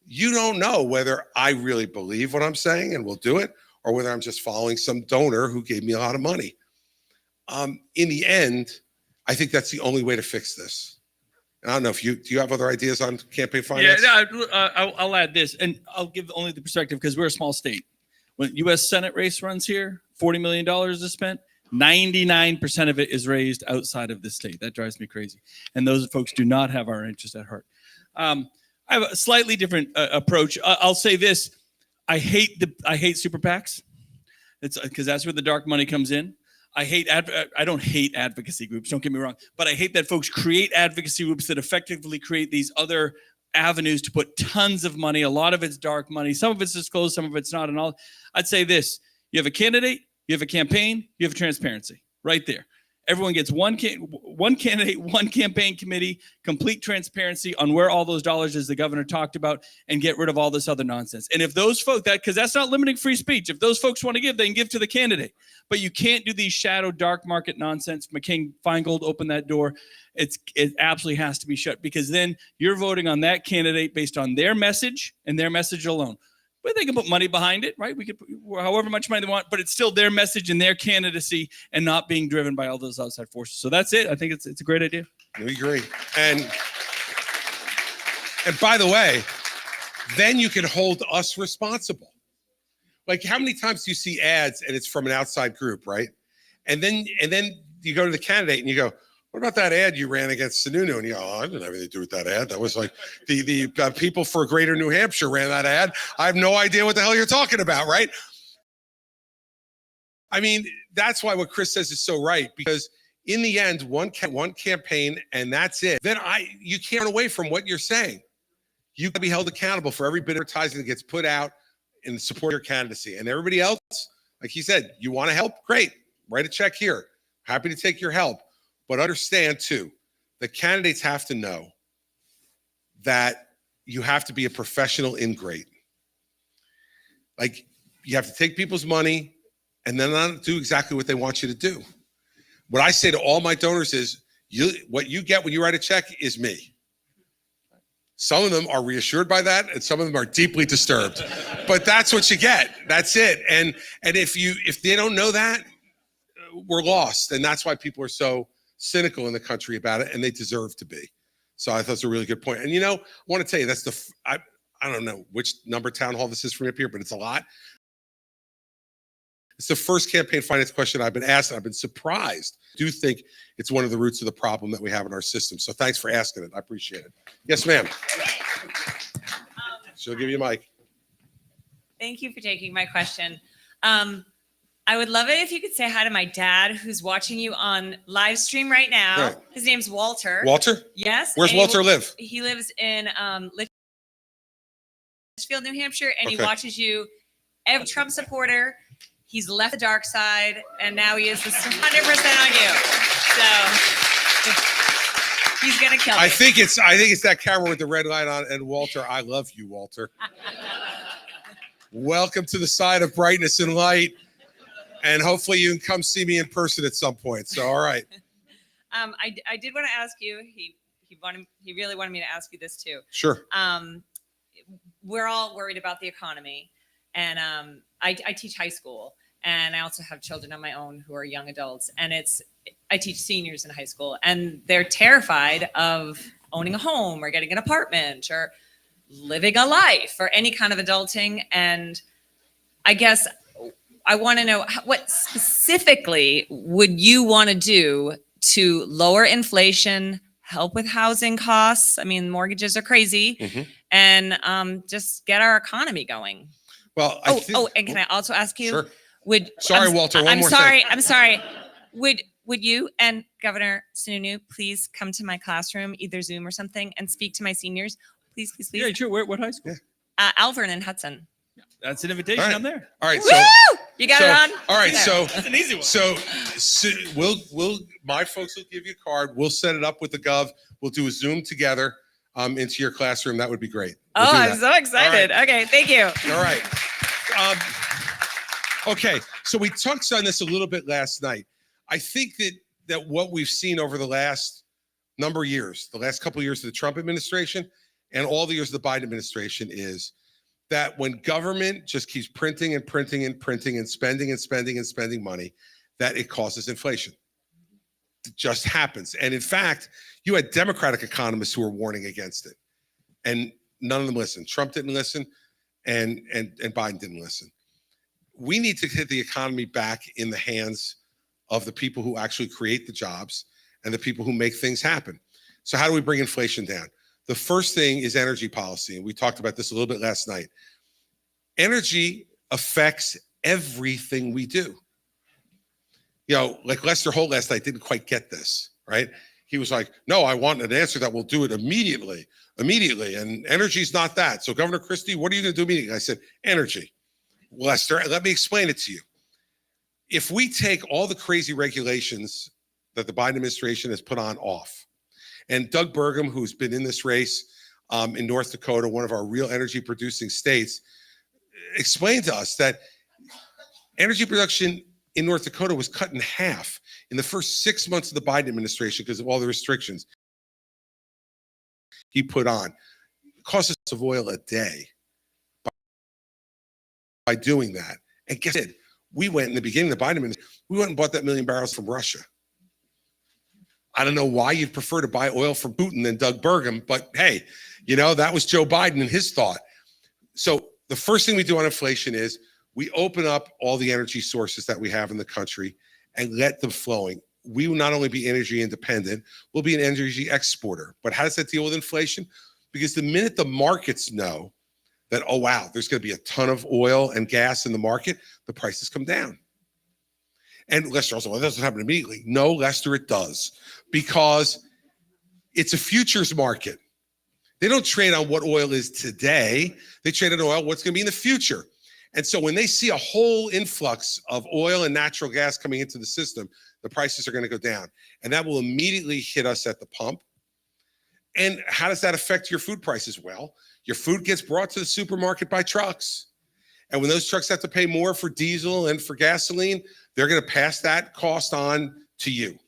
you don't know whether I really believe what I'm saying and will do it, or whether I'm just following some donor who gave me a lot of money. In the end, I think that's the only way to fix this. I don't know if do you have other ideas on campaign finance? Yeah, I'll add this, and I'll give only the perspective because we're a small state. When U.S. Senate race runs here, $40 million is spent. 99% of it is raised outside of the state. That drives me crazy. And those folks do not have our interest at heart. I have a slightly different approach. I'll say this: I hate super PACs. It's because that's where the dark money comes in. I don't hate advocacy groups, don't get me wrong, but I hate that folks create advocacy groups that effectively create these other avenues to put tons of money. A lot of it's dark money. Some of it's disclosed, some of it's not. And I'd say this: you have a candidate, you have a campaign, you have transparency right there. Everyone gets one candidate, one campaign committee, complete transparency on where all those dollars, as the governor talked about, and get rid of all this other nonsense. And if those folks, because that's not limiting free speech, if those folks want to give, they can give to the candidate. But you can't do these shadow dark market nonsense. McCain-Feingold opened that door. It absolutely has to be shut, because then you're voting on that candidate based on their message and their message alone. But they can put money behind it, right? We could, however much money they want, but it's still their message and their candidacy, and not being driven by all those outside forces. So that's it. I think it's a great idea. We agree. And by the way, then you can hold us responsible. Like, how many times do you see ads and it's from an outside group, right? And then you go to the candidate and you go, what about that ad you ran against Sununu? And you go, oh, I didn't have anything to do with that ad. That was like the people for Greater New Hampshire ran that ad. I have no idea what the hell you're talking about, right? I mean, that's why what Chris says is so right, because in the end, one campaign and that's it. Then you can't run away from what you're saying. You can be held accountable for every bit of advertising that gets put out in support of your candidacy. And everybody else, like he said, you want to help? Great. Write a check here. Happy to take your help. But understand, too, the candidates have to know that you have to be a professional ingrate. Like, you have to take people's money and then not do exactly what they want you to do. What I say to all my donors is, what you get when you write a check is me. Some of them are reassured by that, and some of them are deeply disturbed. But that's what you get. That's it. And if they don't know that, we're lost. And that's why people are so cynical in the country about it, and they deserve to be. So I thought it's a really good point. And I want to tell you, I don't know which number town hall this is from up here, but it's a lot. It's the first campaign finance question I've been asked, and I've been surprised. I do think it's one of the roots of the problem that we have in our system. So thanks for asking it. I appreciate it. Yes, ma'am. She'll give you a mic. Thank you for taking my question. I would love it if you could say hi to my dad, who's watching you on live stream right now. Right. His name's Walter. Walter? Yes. Where's and Walter live? He lives in Litchfield, New Hampshire, and he Okay. watches you. Every Trump supporter. He's left the dark side, and now he is 100% on you. So he's gonna kill me. I think it's that camera with the red light on. And Walter, I love you, Walter. Welcome to the side of brightness and light. And hopefully you can come see me in person at some point. So, all right. I did want to ask you. He really wanted me to ask you this too. Sure. We're all worried about the economy, and I teach high school, and I also have children of my own who are young adults, and I teach seniors in high school, and they're terrified of owning a home or getting an apartment or living a life or any kind of adulting. And I guess I want to know what specifically would you want to do to lower inflation, help with housing costs? I mean, mortgages are crazy, Mhm. and just get our economy going. Well, And can I also ask you? Sure. Sorry, Walter, one I'm more sorry. thing. I'm sorry. Would you and Governor Sununu please come to my classroom, either Zoom or something, and speak to my seniors? Please, please, please. Yeah, sure. What high school? Alvern and Hudson. That's an invitation. All right. I'm there. All right. Woo! So, You got it on? all right. There. So, That's an easy one. So my folks will give you a card. We'll set it up with the Gov. We'll do a Zoom together into your classroom. That would be great. We'll Oh, do I'm that. so excited. Okay, thank you. All right. Okay. So we touched on this a little bit last night. I think that what we've seen over the last number of years, the last couple of years of the Trump administration and all the years of the Biden administration, is that when government just keeps printing and printing and printing and spending and spending and spending money, that it causes inflation. It just happens. And in fact, you had Democratic economists who were warning against it, and none of them listened. Trump didn't listen, and Biden didn't listen. We need to get the economy back in the hands of the people who actually create the jobs and the people who make things happen. So how do we bring inflation down? The first thing is energy policy, and we talked about this a little bit last night. Energy affects everything we do. You know, like Lester Holt last night didn't quite get this, right? He was like, no, I want an answer that will do it immediately. And energy's not that. So Governor Christie, what are you going to do immediately? I said, energy. Lester, let me explain it to you. If we take all the crazy regulations that the Biden administration has put on off, and Doug Burgum, who's been in this race in North Dakota, one of our real energy producing states, explained to us that energy production in North Dakota was cut in half in the first 6 months of the Biden administration because of all the restrictions he put on. It costs us of oil a day by doing that. And guess what? We went in the beginning of the Biden administration, we went and bought that 1 million barrels from Russia. I don't know why you'd prefer to buy oil from Putin than Doug Burgum, but hey, you know, that was Joe Biden and his thought. So the first thing we do on inflation is we open up all the energy sources that we have in the country and let them flowing. We will not only be energy independent, we'll be an energy exporter. But how does that deal with inflation? Because the minute the markets know that, oh, wow, there's going to be a ton of oil and gas in the market, the prices come down. And Lester also, well, that doesn't happen immediately. No, Lester, it does. Because it's a futures market. They don't trade on what oil is today. They trade on oil, what's going to be in the future. And so when they see a whole influx of oil and natural gas coming into the system, the prices are going to go down. And that will immediately hit us at the pump. And how does that affect your food prices? Well, your food gets brought to the supermarket by trucks. And when those trucks have to pay more for diesel and for gasoline, they're going to pass that cost on to you.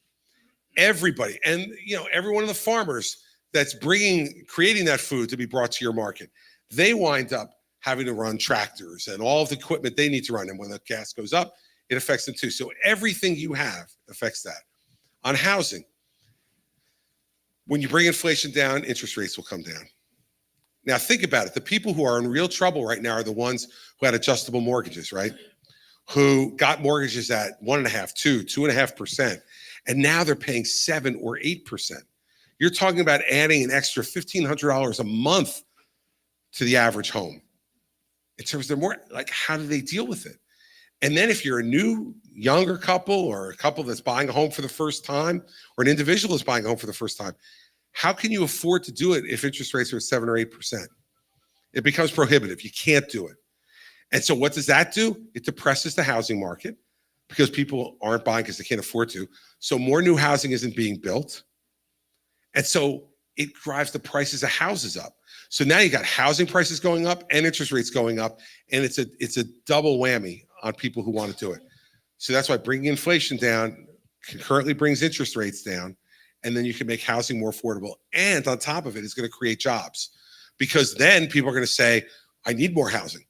Everybody, and you know, every one of the farmers that's creating that food to be brought to your market, they wind up having to run tractors and all of the equipment they need to run. And when the gas goes up, it affects them too. So everything you have affects that. On housing, when you bring inflation down, interest rates will come down. Now think about it. The people who are in real trouble right now are the ones who had adjustable mortgages, right? Who got mortgages at 1.5%, 2.5%, and now they're paying 7 or 8%. You're talking about adding an extra $1,500 a month to the average home. In terms of more, like, how do they deal with it? And then if you're a new, younger couple or a couple that's buying a home for the first time, or an individual is buying a home for the first time, how can you afford to do it if interest rates are at 7 or 8%? It becomes prohibitive. You can't do it. And so what does that do? It depresses the housing market because people aren't buying because they can't afford to. So more new housing isn't being built. And so it drives the prices of houses up. So now you got housing prices going up and interest rates going up. And it's a double whammy on people who want to do it. So that's why bringing inflation down concurrently brings interest rates down. And then you can make housing more affordable. And on top of it, it's going to create jobs. Because then people are going to say, I need more housing.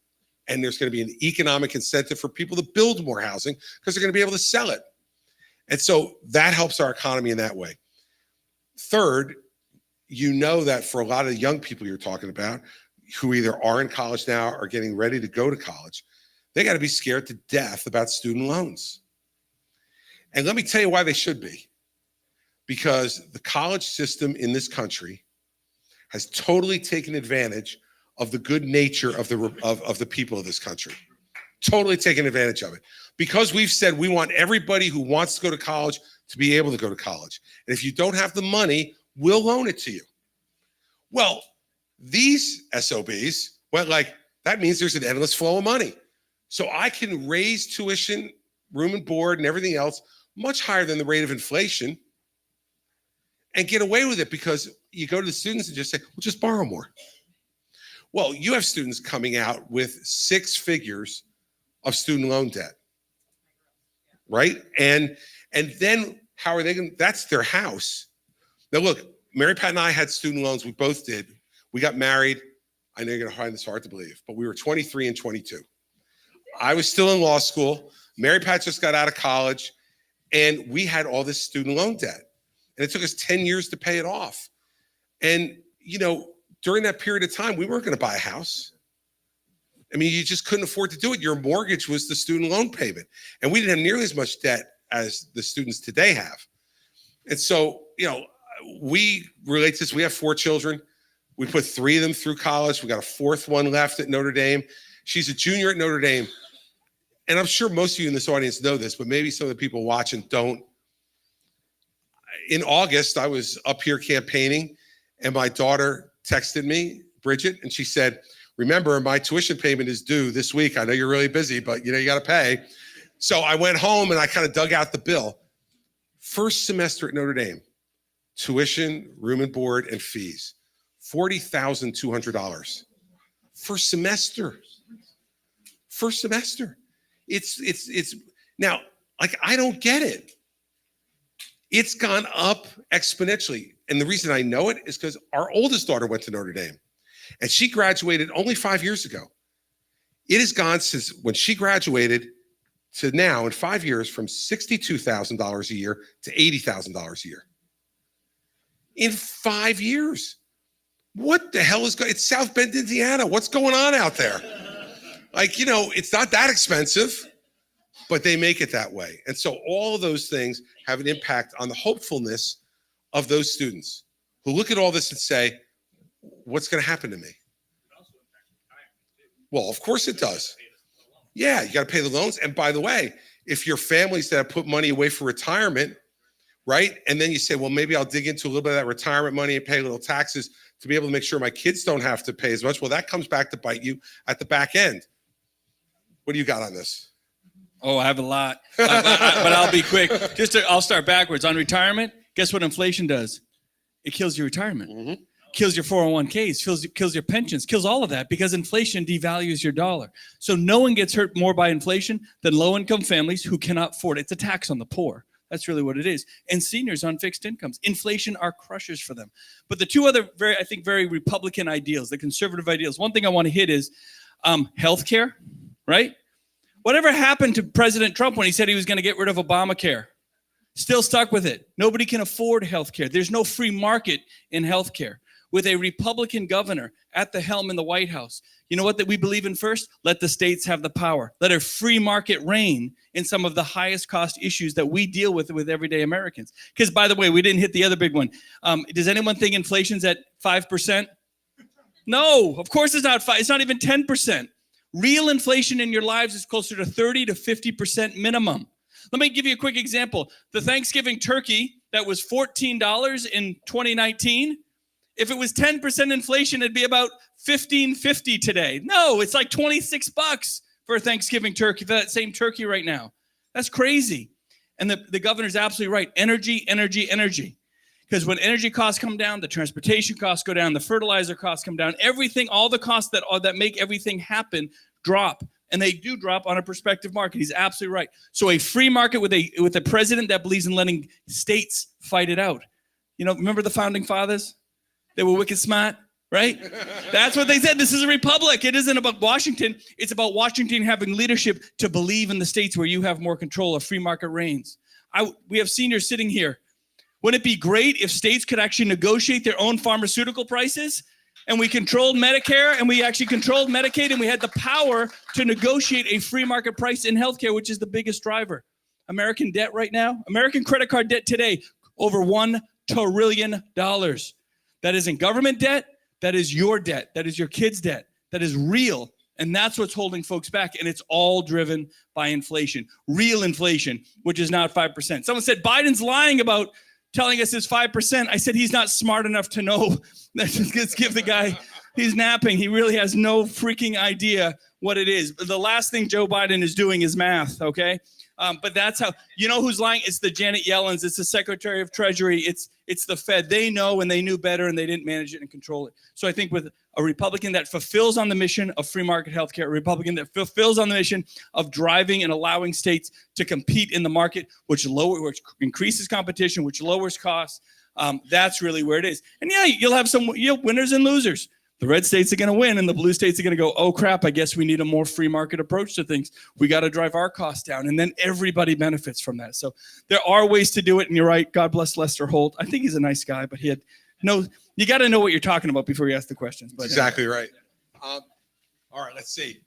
And there's going to be an economic incentive for people to build more housing because they're going to be able to sell it. And so that helps our economy in that way. Third, you know that for a lot of the young people you're talking about who either are in college now or getting ready to go to college, they got to be scared to death about student loans. And let me tell you why they should be. Because the college system in this country has totally taken advantage of the good nature of the people of this country. Totally taken advantage of it. Because we've said we want everybody who wants to go to college to be able to go to college. And if you don't have the money, we'll loan it to you. Well, these SOBs, well, like, that means there's an endless flow of money. So I can raise tuition, room and board, and everything else much higher than the rate of inflation and get away with it because you go to the students and just say, well, just borrow more. Well, you have students coming out with 6 figures of student loan debt, right? And then how are they going to, that's their house. Now look, Mary Pat and I had student loans. We both did. We got married. I know you're going to find this hard to believe, but we were 23 and 22. I was still in law school. Mary Pat just got out of college, and we had all this student loan debt. And it took us 10 years to pay it off. And, you know, during that period of time, we weren't going to buy a house. I mean, you just couldn't afford to do it. Your mortgage was the student loan payment. And we didn't have nearly as much debt as the students today have. And so, you know, we relate to this. We have 4 children. We put 3 of them through college. We got a 4th one left at Notre Dame. She's a junior at Notre Dame. And I'm sure most of you in this audience know this, but maybe some of the people watching don't. In August, I was up here campaigning, and my daughter texted me, Bridget, and she said, remember, my tuition payment is due this week. I know you're really busy, but you know, you got to pay. So I went home and I kind of dug out the bill. First semester at Notre Dame, tuition, room and board, and fees, $40,200. First semester. First semester. It's now, like, I don't get it. It's gone up exponentially. And the reason I know it is because our oldest daughter went to Notre Dame, and she graduated only 5 years ago. It has gone since when she graduated to now in 5 years from $62,000 a year to $80,000 a year. In 5 years. What the hell is going on? It's South Bend, Indiana. What's going on out there? Like, you know, it's not that expensive, but they make it that way. And so all of those things have an impact on the hopefulness of those students who look at all this and say, what's going to happen to me? Well, of course it does. Yeah, you got to pay the loans. And by the way, if your families that have put money away for retirement, right? And then you say, well, maybe I'll dig into a little bit of that retirement money and pay a little taxes to be able to make sure my kids don't have to pay as much. Well, that comes back to bite you at the back end. What do you got on this? Oh, I have a lot, but I'll be quick. I'll start backwards. On retirement, guess what inflation does? It kills your retirement, kills your 401ks, kills your pensions, kills all of that because inflation devalues your dollar. So no one gets hurt more by inflation than low-income families who cannot afford it. It's a tax on the poor. That's really what it is. And seniors on fixed incomes. Inflation are crushers for them. But the two other very Republican ideals, the conservative ideals, one thing I want to hit is healthcare, right? Whatever happened to President Trump when he said he was going to get rid of Obamacare? Still stuck with it. Nobody can afford healthcare. There's no free market in healthcare. with a Republican governor at the helm in the White House. You know what that we believe in first? Let the states have the power. Let a free market reign in some of the highest cost issues that we deal with everyday Americans. Because by the way, we didn't hit the other big one. Does anyone think inflation's at 5%? No, of course it's not 5. It's not even 10%. Real inflation in your lives is closer to 30 to 50% minimum. Let me give you a quick example. The Thanksgiving turkey that was $14 in 2019, if it was 10% inflation, it'd be about $15.50 today. No, it's like $26 for a Thanksgiving turkey, for that same turkey right now. That's crazy. And the governor's absolutely right. Energy, energy, energy. Because when energy costs come down, the transportation costs go down, the fertilizer costs come down, everything, all the costs that make everything happen drop. And they do drop on a prospective market. He's absolutely right. So a free market with a president that believes in letting states fight it out. You know, remember the founding fathers? They were wicked smart, right? That's what they said. This is a republic. It isn't about Washington. It's about Washington having leadership to believe in the states where you have more control of free market reigns. We have seniors sitting here. Wouldn't it be great if states could actually negotiate their own pharmaceutical prices? And we controlled Medicare, and we actually controlled Medicaid, and we had the power to negotiate a free market price in healthcare, which is the biggest driver. American debt right now, American credit card debt today, over $1 trillion. That isn't government debt. That is your debt. That is your kids' debt. That is real. And that's what's holding folks back. And it's all driven by inflation, real inflation, which is not 5%. Someone said Biden's lying about telling us it's 5%. I said he's not smart enough to know. Let's give the guy, he's napping. He really has no freaking idea what it is. But the last thing Joe Biden is doing is math, okay? But that's how, you know who's lying? It's the Janet Yellens. It's the Secretary of Treasury. It's the Fed. They know and they knew better and they didn't manage it and control it. So I think with a Republican that fulfills on the mission of free market healthcare, a Republican that fulfills on the mission of driving and allowing states to compete in the market, which increases competition, which lowers costs, that's really where it is. And yeah, you'll have some winners and losers. The red states are going to win and the blue states are going to go, oh crap, I guess we need a more free market approach to things. We got to drive our costs down. And then everybody benefits from that. So there are ways to do it. And you're right. God bless Lester Holt. I think he's a nice guy, but you got to know what you're talking about before you ask the questions. But Exactly right. All right, let's see.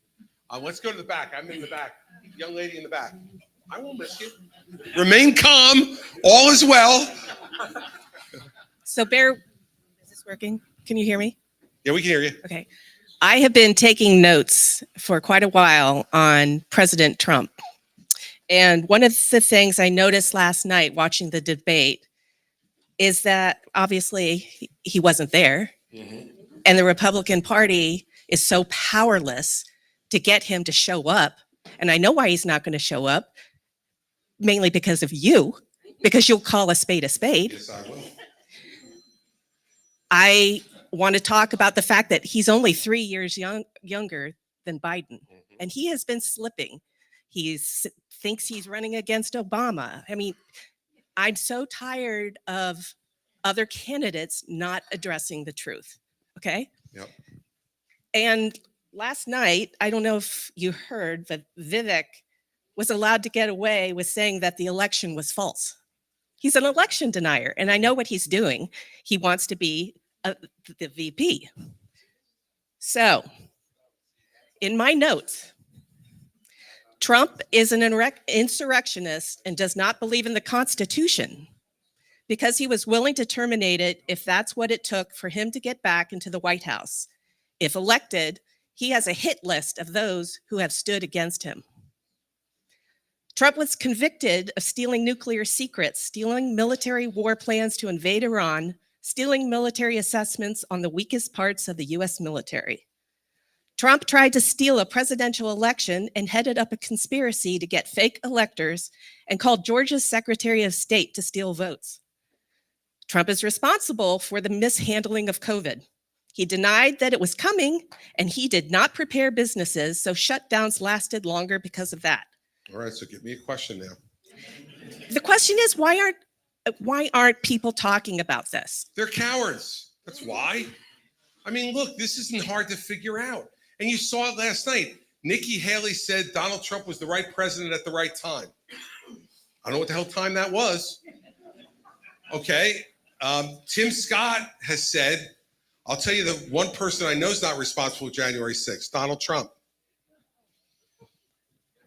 Let's go to the back. I'm in the back. Young lady in the back. I won't miss you. Remain calm. All is well. So is this working? Can you hear me? Yeah, we can hear you. Okay. I have been taking notes for quite a while on President Trump. And one of the things I noticed last night watching the debate is that obviously he wasn't there. Mm-hmm. And the Republican Party is so powerless to get him to show up. And I know why he's not going to show up, mainly because of you, because you'll call a spade a spade. Yes, I will. I want to talk about the fact that he's only 3 years younger than Biden, and he has been slipping. He thinks he's running against Obama. I mean, I'm so tired of other candidates not addressing the truth. Okay. Yep. And last night, I don't know if you heard that Vivek was allowed to get away with saying that the election was false. He's an election denier, and I know what he's doing. He wants to be the VP. So, in my notes, Trump is an insurrectionist and does not believe in the Constitution because he was willing to terminate it if that's what it took for him to get back into the White House. If elected, he has a hit list of those who have stood against him. Trump was convicted of stealing nuclear secrets, stealing military war plans to invade Iran, stealing military assessments on the weakest parts of the US military. Trump tried to steal a presidential election and headed up a conspiracy to get fake electors and called Georgia's Secretary of State to steal votes. Trump is responsible for the mishandling of COVID. He denied that it was coming, and he did not prepare businesses, so shutdowns lasted longer because of that. All right, so give me a question now. The question is, why aren't people talking about this? They're cowards. That's why. I mean, look, this isn't hard to figure out. And you saw it last night. Nikki Haley said Donald Trump was the right president at the right time. I don't know what the hell time that was. Okay. Tim Scott has said, I'll tell you the one person I know is not responsible for January 6th, Donald Trump.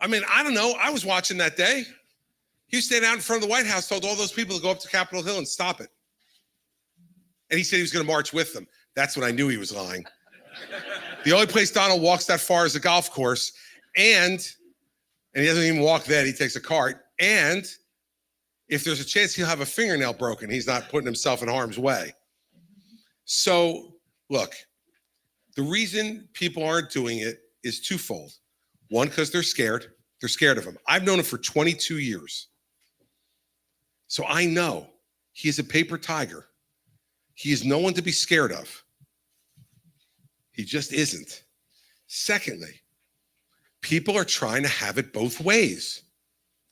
I mean, I don't know. I was watching that day. He was standing out in front of the White House, told all those people to go up to Capitol Hill and stop it. And he said he was going to march with them. That's when I knew he was lying. The only place Donald walks that far is a golf course. And he doesn't even walk then. He takes a cart. And if there's a chance he'll have a fingernail broken, he's not putting himself in harm's way. So, look, the reason people aren't doing it is twofold. One, because they're scared. They're scared of him. I've known him for 22 years. So I know he is a paper tiger. He is no one to be scared of. He just isn't. Secondly, people are trying to have it both ways.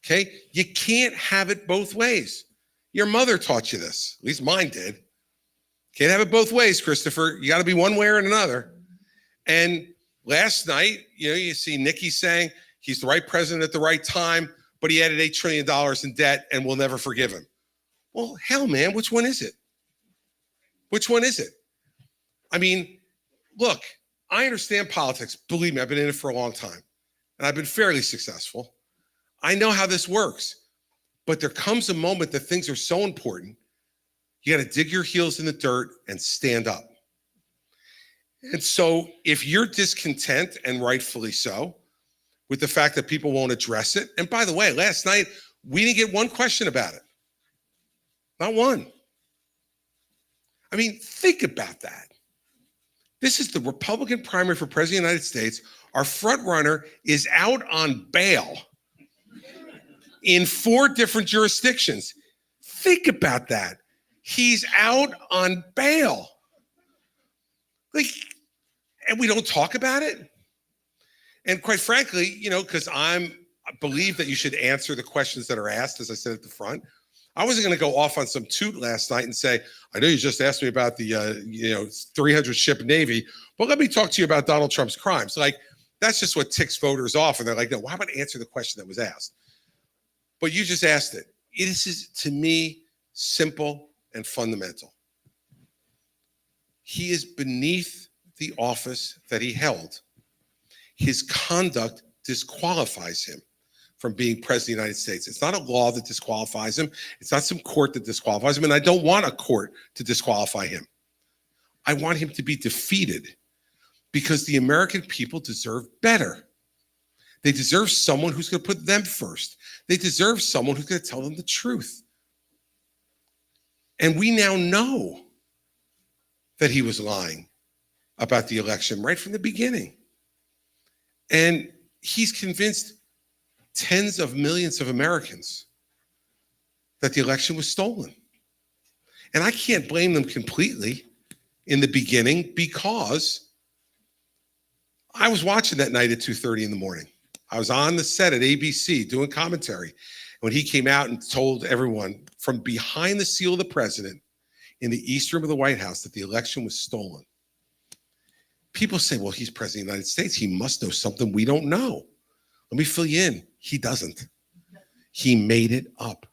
Okay? You can't have it both ways. Your mother taught you this. At least mine did. Can't have it both ways, Christopher. You got to be one way or another. And last night, you see Nikki saying he's the right president at the right time, but he added $8 trillion in debt and we'll never forgive him. Well, hell, man, which one is it? Which one is it? I mean, look, I understand politics. Believe me, I've been in it for a long time, and I've been fairly successful. I know how this works, but there comes a moment that things are so important, you got to dig your heels in the dirt and stand up. And so if you're discontent, and rightfully so, with the fact that people won't address it, and by the way, last night, we didn't get one question about it. Not one. I mean, think about that. This is the Republican primary for president of the United States. Our front runner is out on bail in 4 different jurisdictions. Think about that. He's out on bail. Like, and we don't talk about it. And quite frankly, because I believe that you should answer the questions that are asked, as I said at the front. I wasn't going to go off on some toot last night and say, I know you just asked me about the 300 ship Navy, but let me talk to you about Donald Trump's crimes. Like, that's just what ticks voters off. And they're like, no, why about answer the question that was asked? But you just asked it. It is, to me, simple and fundamental. He is beneath the office that he held. His conduct disqualifies him from being president of the United States. It's not a law that disqualifies him. It's not some court that disqualifies him. And I don't want a court to disqualify him. I want him to be defeated because the American people deserve better. They deserve someone who's going to put them first. They deserve someone who's going to tell them the truth. And we now know that he was lying about the election right from the beginning. And he's convinced tens of millions of Americans that the election was stolen. And I can't blame them completely in the beginning because I was watching that night at 2:30 in the morning. I was on the set at ABC doing commentary when he came out and told everyone from behind the seal of the president in the East Room of the White House that the election was stolen. People say, well, he's president of the United States. He must know something we don't know. Let me fill you in. He doesn't. He made it up.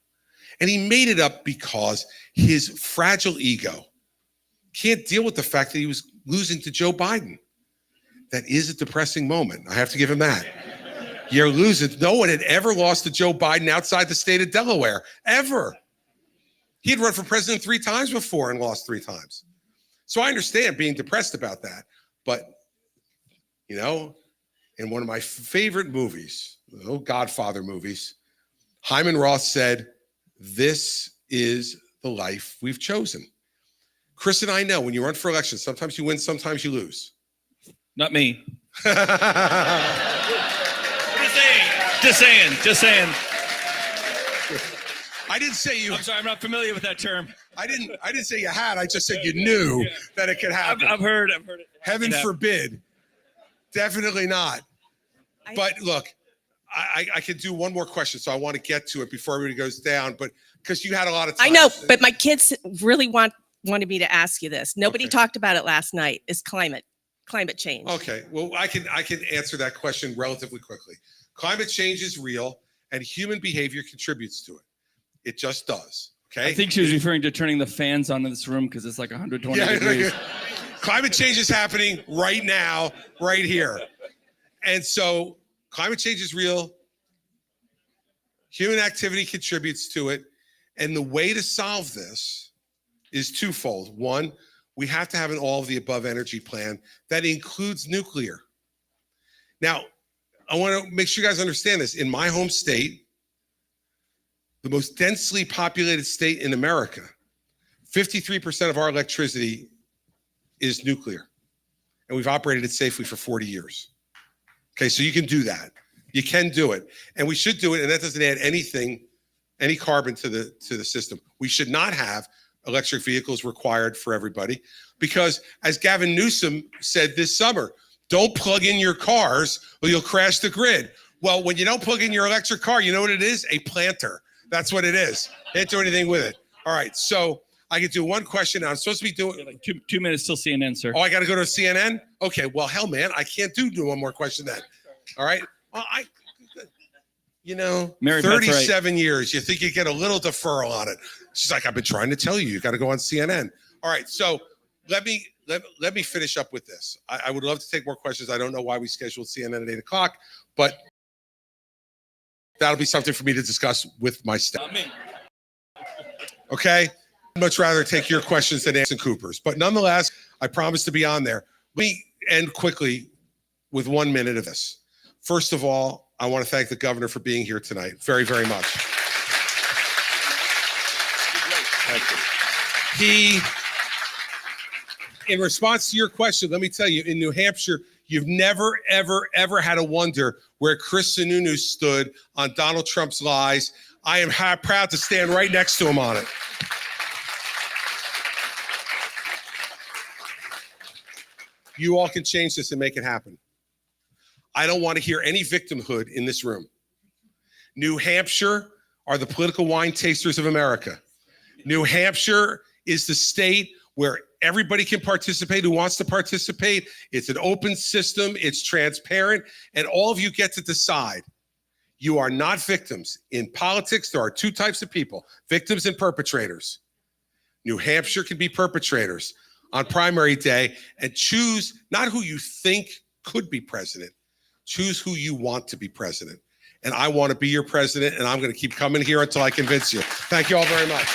And he made it up because his fragile ego can't deal with the fact that he was losing to Joe Biden. That is a depressing moment. I have to give him that. You're losing. No one had ever lost to Joe Biden outside the state of Delaware, ever. He had run for president 3 times before and lost 3 times. So I understand being depressed about that. But, in one of my favorite movies, the old Godfather movies, Hyman Roth said, this is the life we've chosen. Chris and I know when you run for election, sometimes you win, sometimes you lose. Not me. Just saying. I didn't say you. I'm sorry, I'm not familiar with that term. I didn't say you had. I just said you knew that it could happen. I've heard it. Heaven forbid. Definitely not. But look, I can do one more question, so I want to get to it before everybody goes down. But because you had a lot of time. I know, but my kids really wanted me to ask you this. Nobody talked about it last night. Is climate change? Okay, well, I can answer that question relatively quickly. Climate change is real, and human behavior contributes to it. It just does. Okay. I think she was referring to turning the fans on in this room because it's like 120 degrees. Climate change is happening right now, right here. And so climate change is real. Human activity contributes to it. And the way to solve this is twofold. One, we have to have an all of the above energy plan that includes nuclear. Now, I want to make sure you guys understand this. In my home state, the most densely populated state in America, 53% of our electricity is nuclear. And we've operated it safely for 40 years. Okay, so you can do that. You can do it. And we should do it, and that doesn't add anything, any carbon to the system. We should not have electric vehicles required for everybody because, as Gavin Newsom said this summer, don't plug in your cars or you'll crash the grid. Well, when you don't plug in your electric car, you know what it is? A planter. That's what it is. Can't do anything with it. All right, so I can do one question. I'm supposed to be doing Like two minutes till CNN, sir. Oh, I got to go to CNN? Okay, well, hell, man, I can't do one more question then. All right. Well, Mary Beth's right. 37 years. You think you get a little deferral on it. She's like, I've been trying to tell you, you got to go on CNN. All right. So let me finish up with this. I would love to take more questions. I don't know why we scheduled CNN at 8:00, but that'll be something for me to discuss with my staff. Okay. I'd much rather take your questions than Anderson Cooper's. But nonetheless, I promise to be on there. Let me end quickly with 1 minute of this. First of all, I want to thank the governor for being here tonight. Very, very much. He, in response to your question, let me tell you, in New Hampshire, you've never, ever, ever had to wonder where Chris Sununu stood on Donald Trump's lies. I am proud to stand right next to him on it. You all can change this and make it happen. I don't want to hear any victimhood in this room. New Hampshire are the political wine tasters of America. New Hampshire is the state where everybody can participate who wants to participate. It's an open system, it's transparent, and all of you get to decide. You are not victims. In politics, there are two types of people, victims and perpetrators. New Hampshire can be perpetrators on primary day and choose not who you think could be president, choose who you want to be president. And I want to be your president, and I'm going to keep coming here until I convince you. Thank you all very much.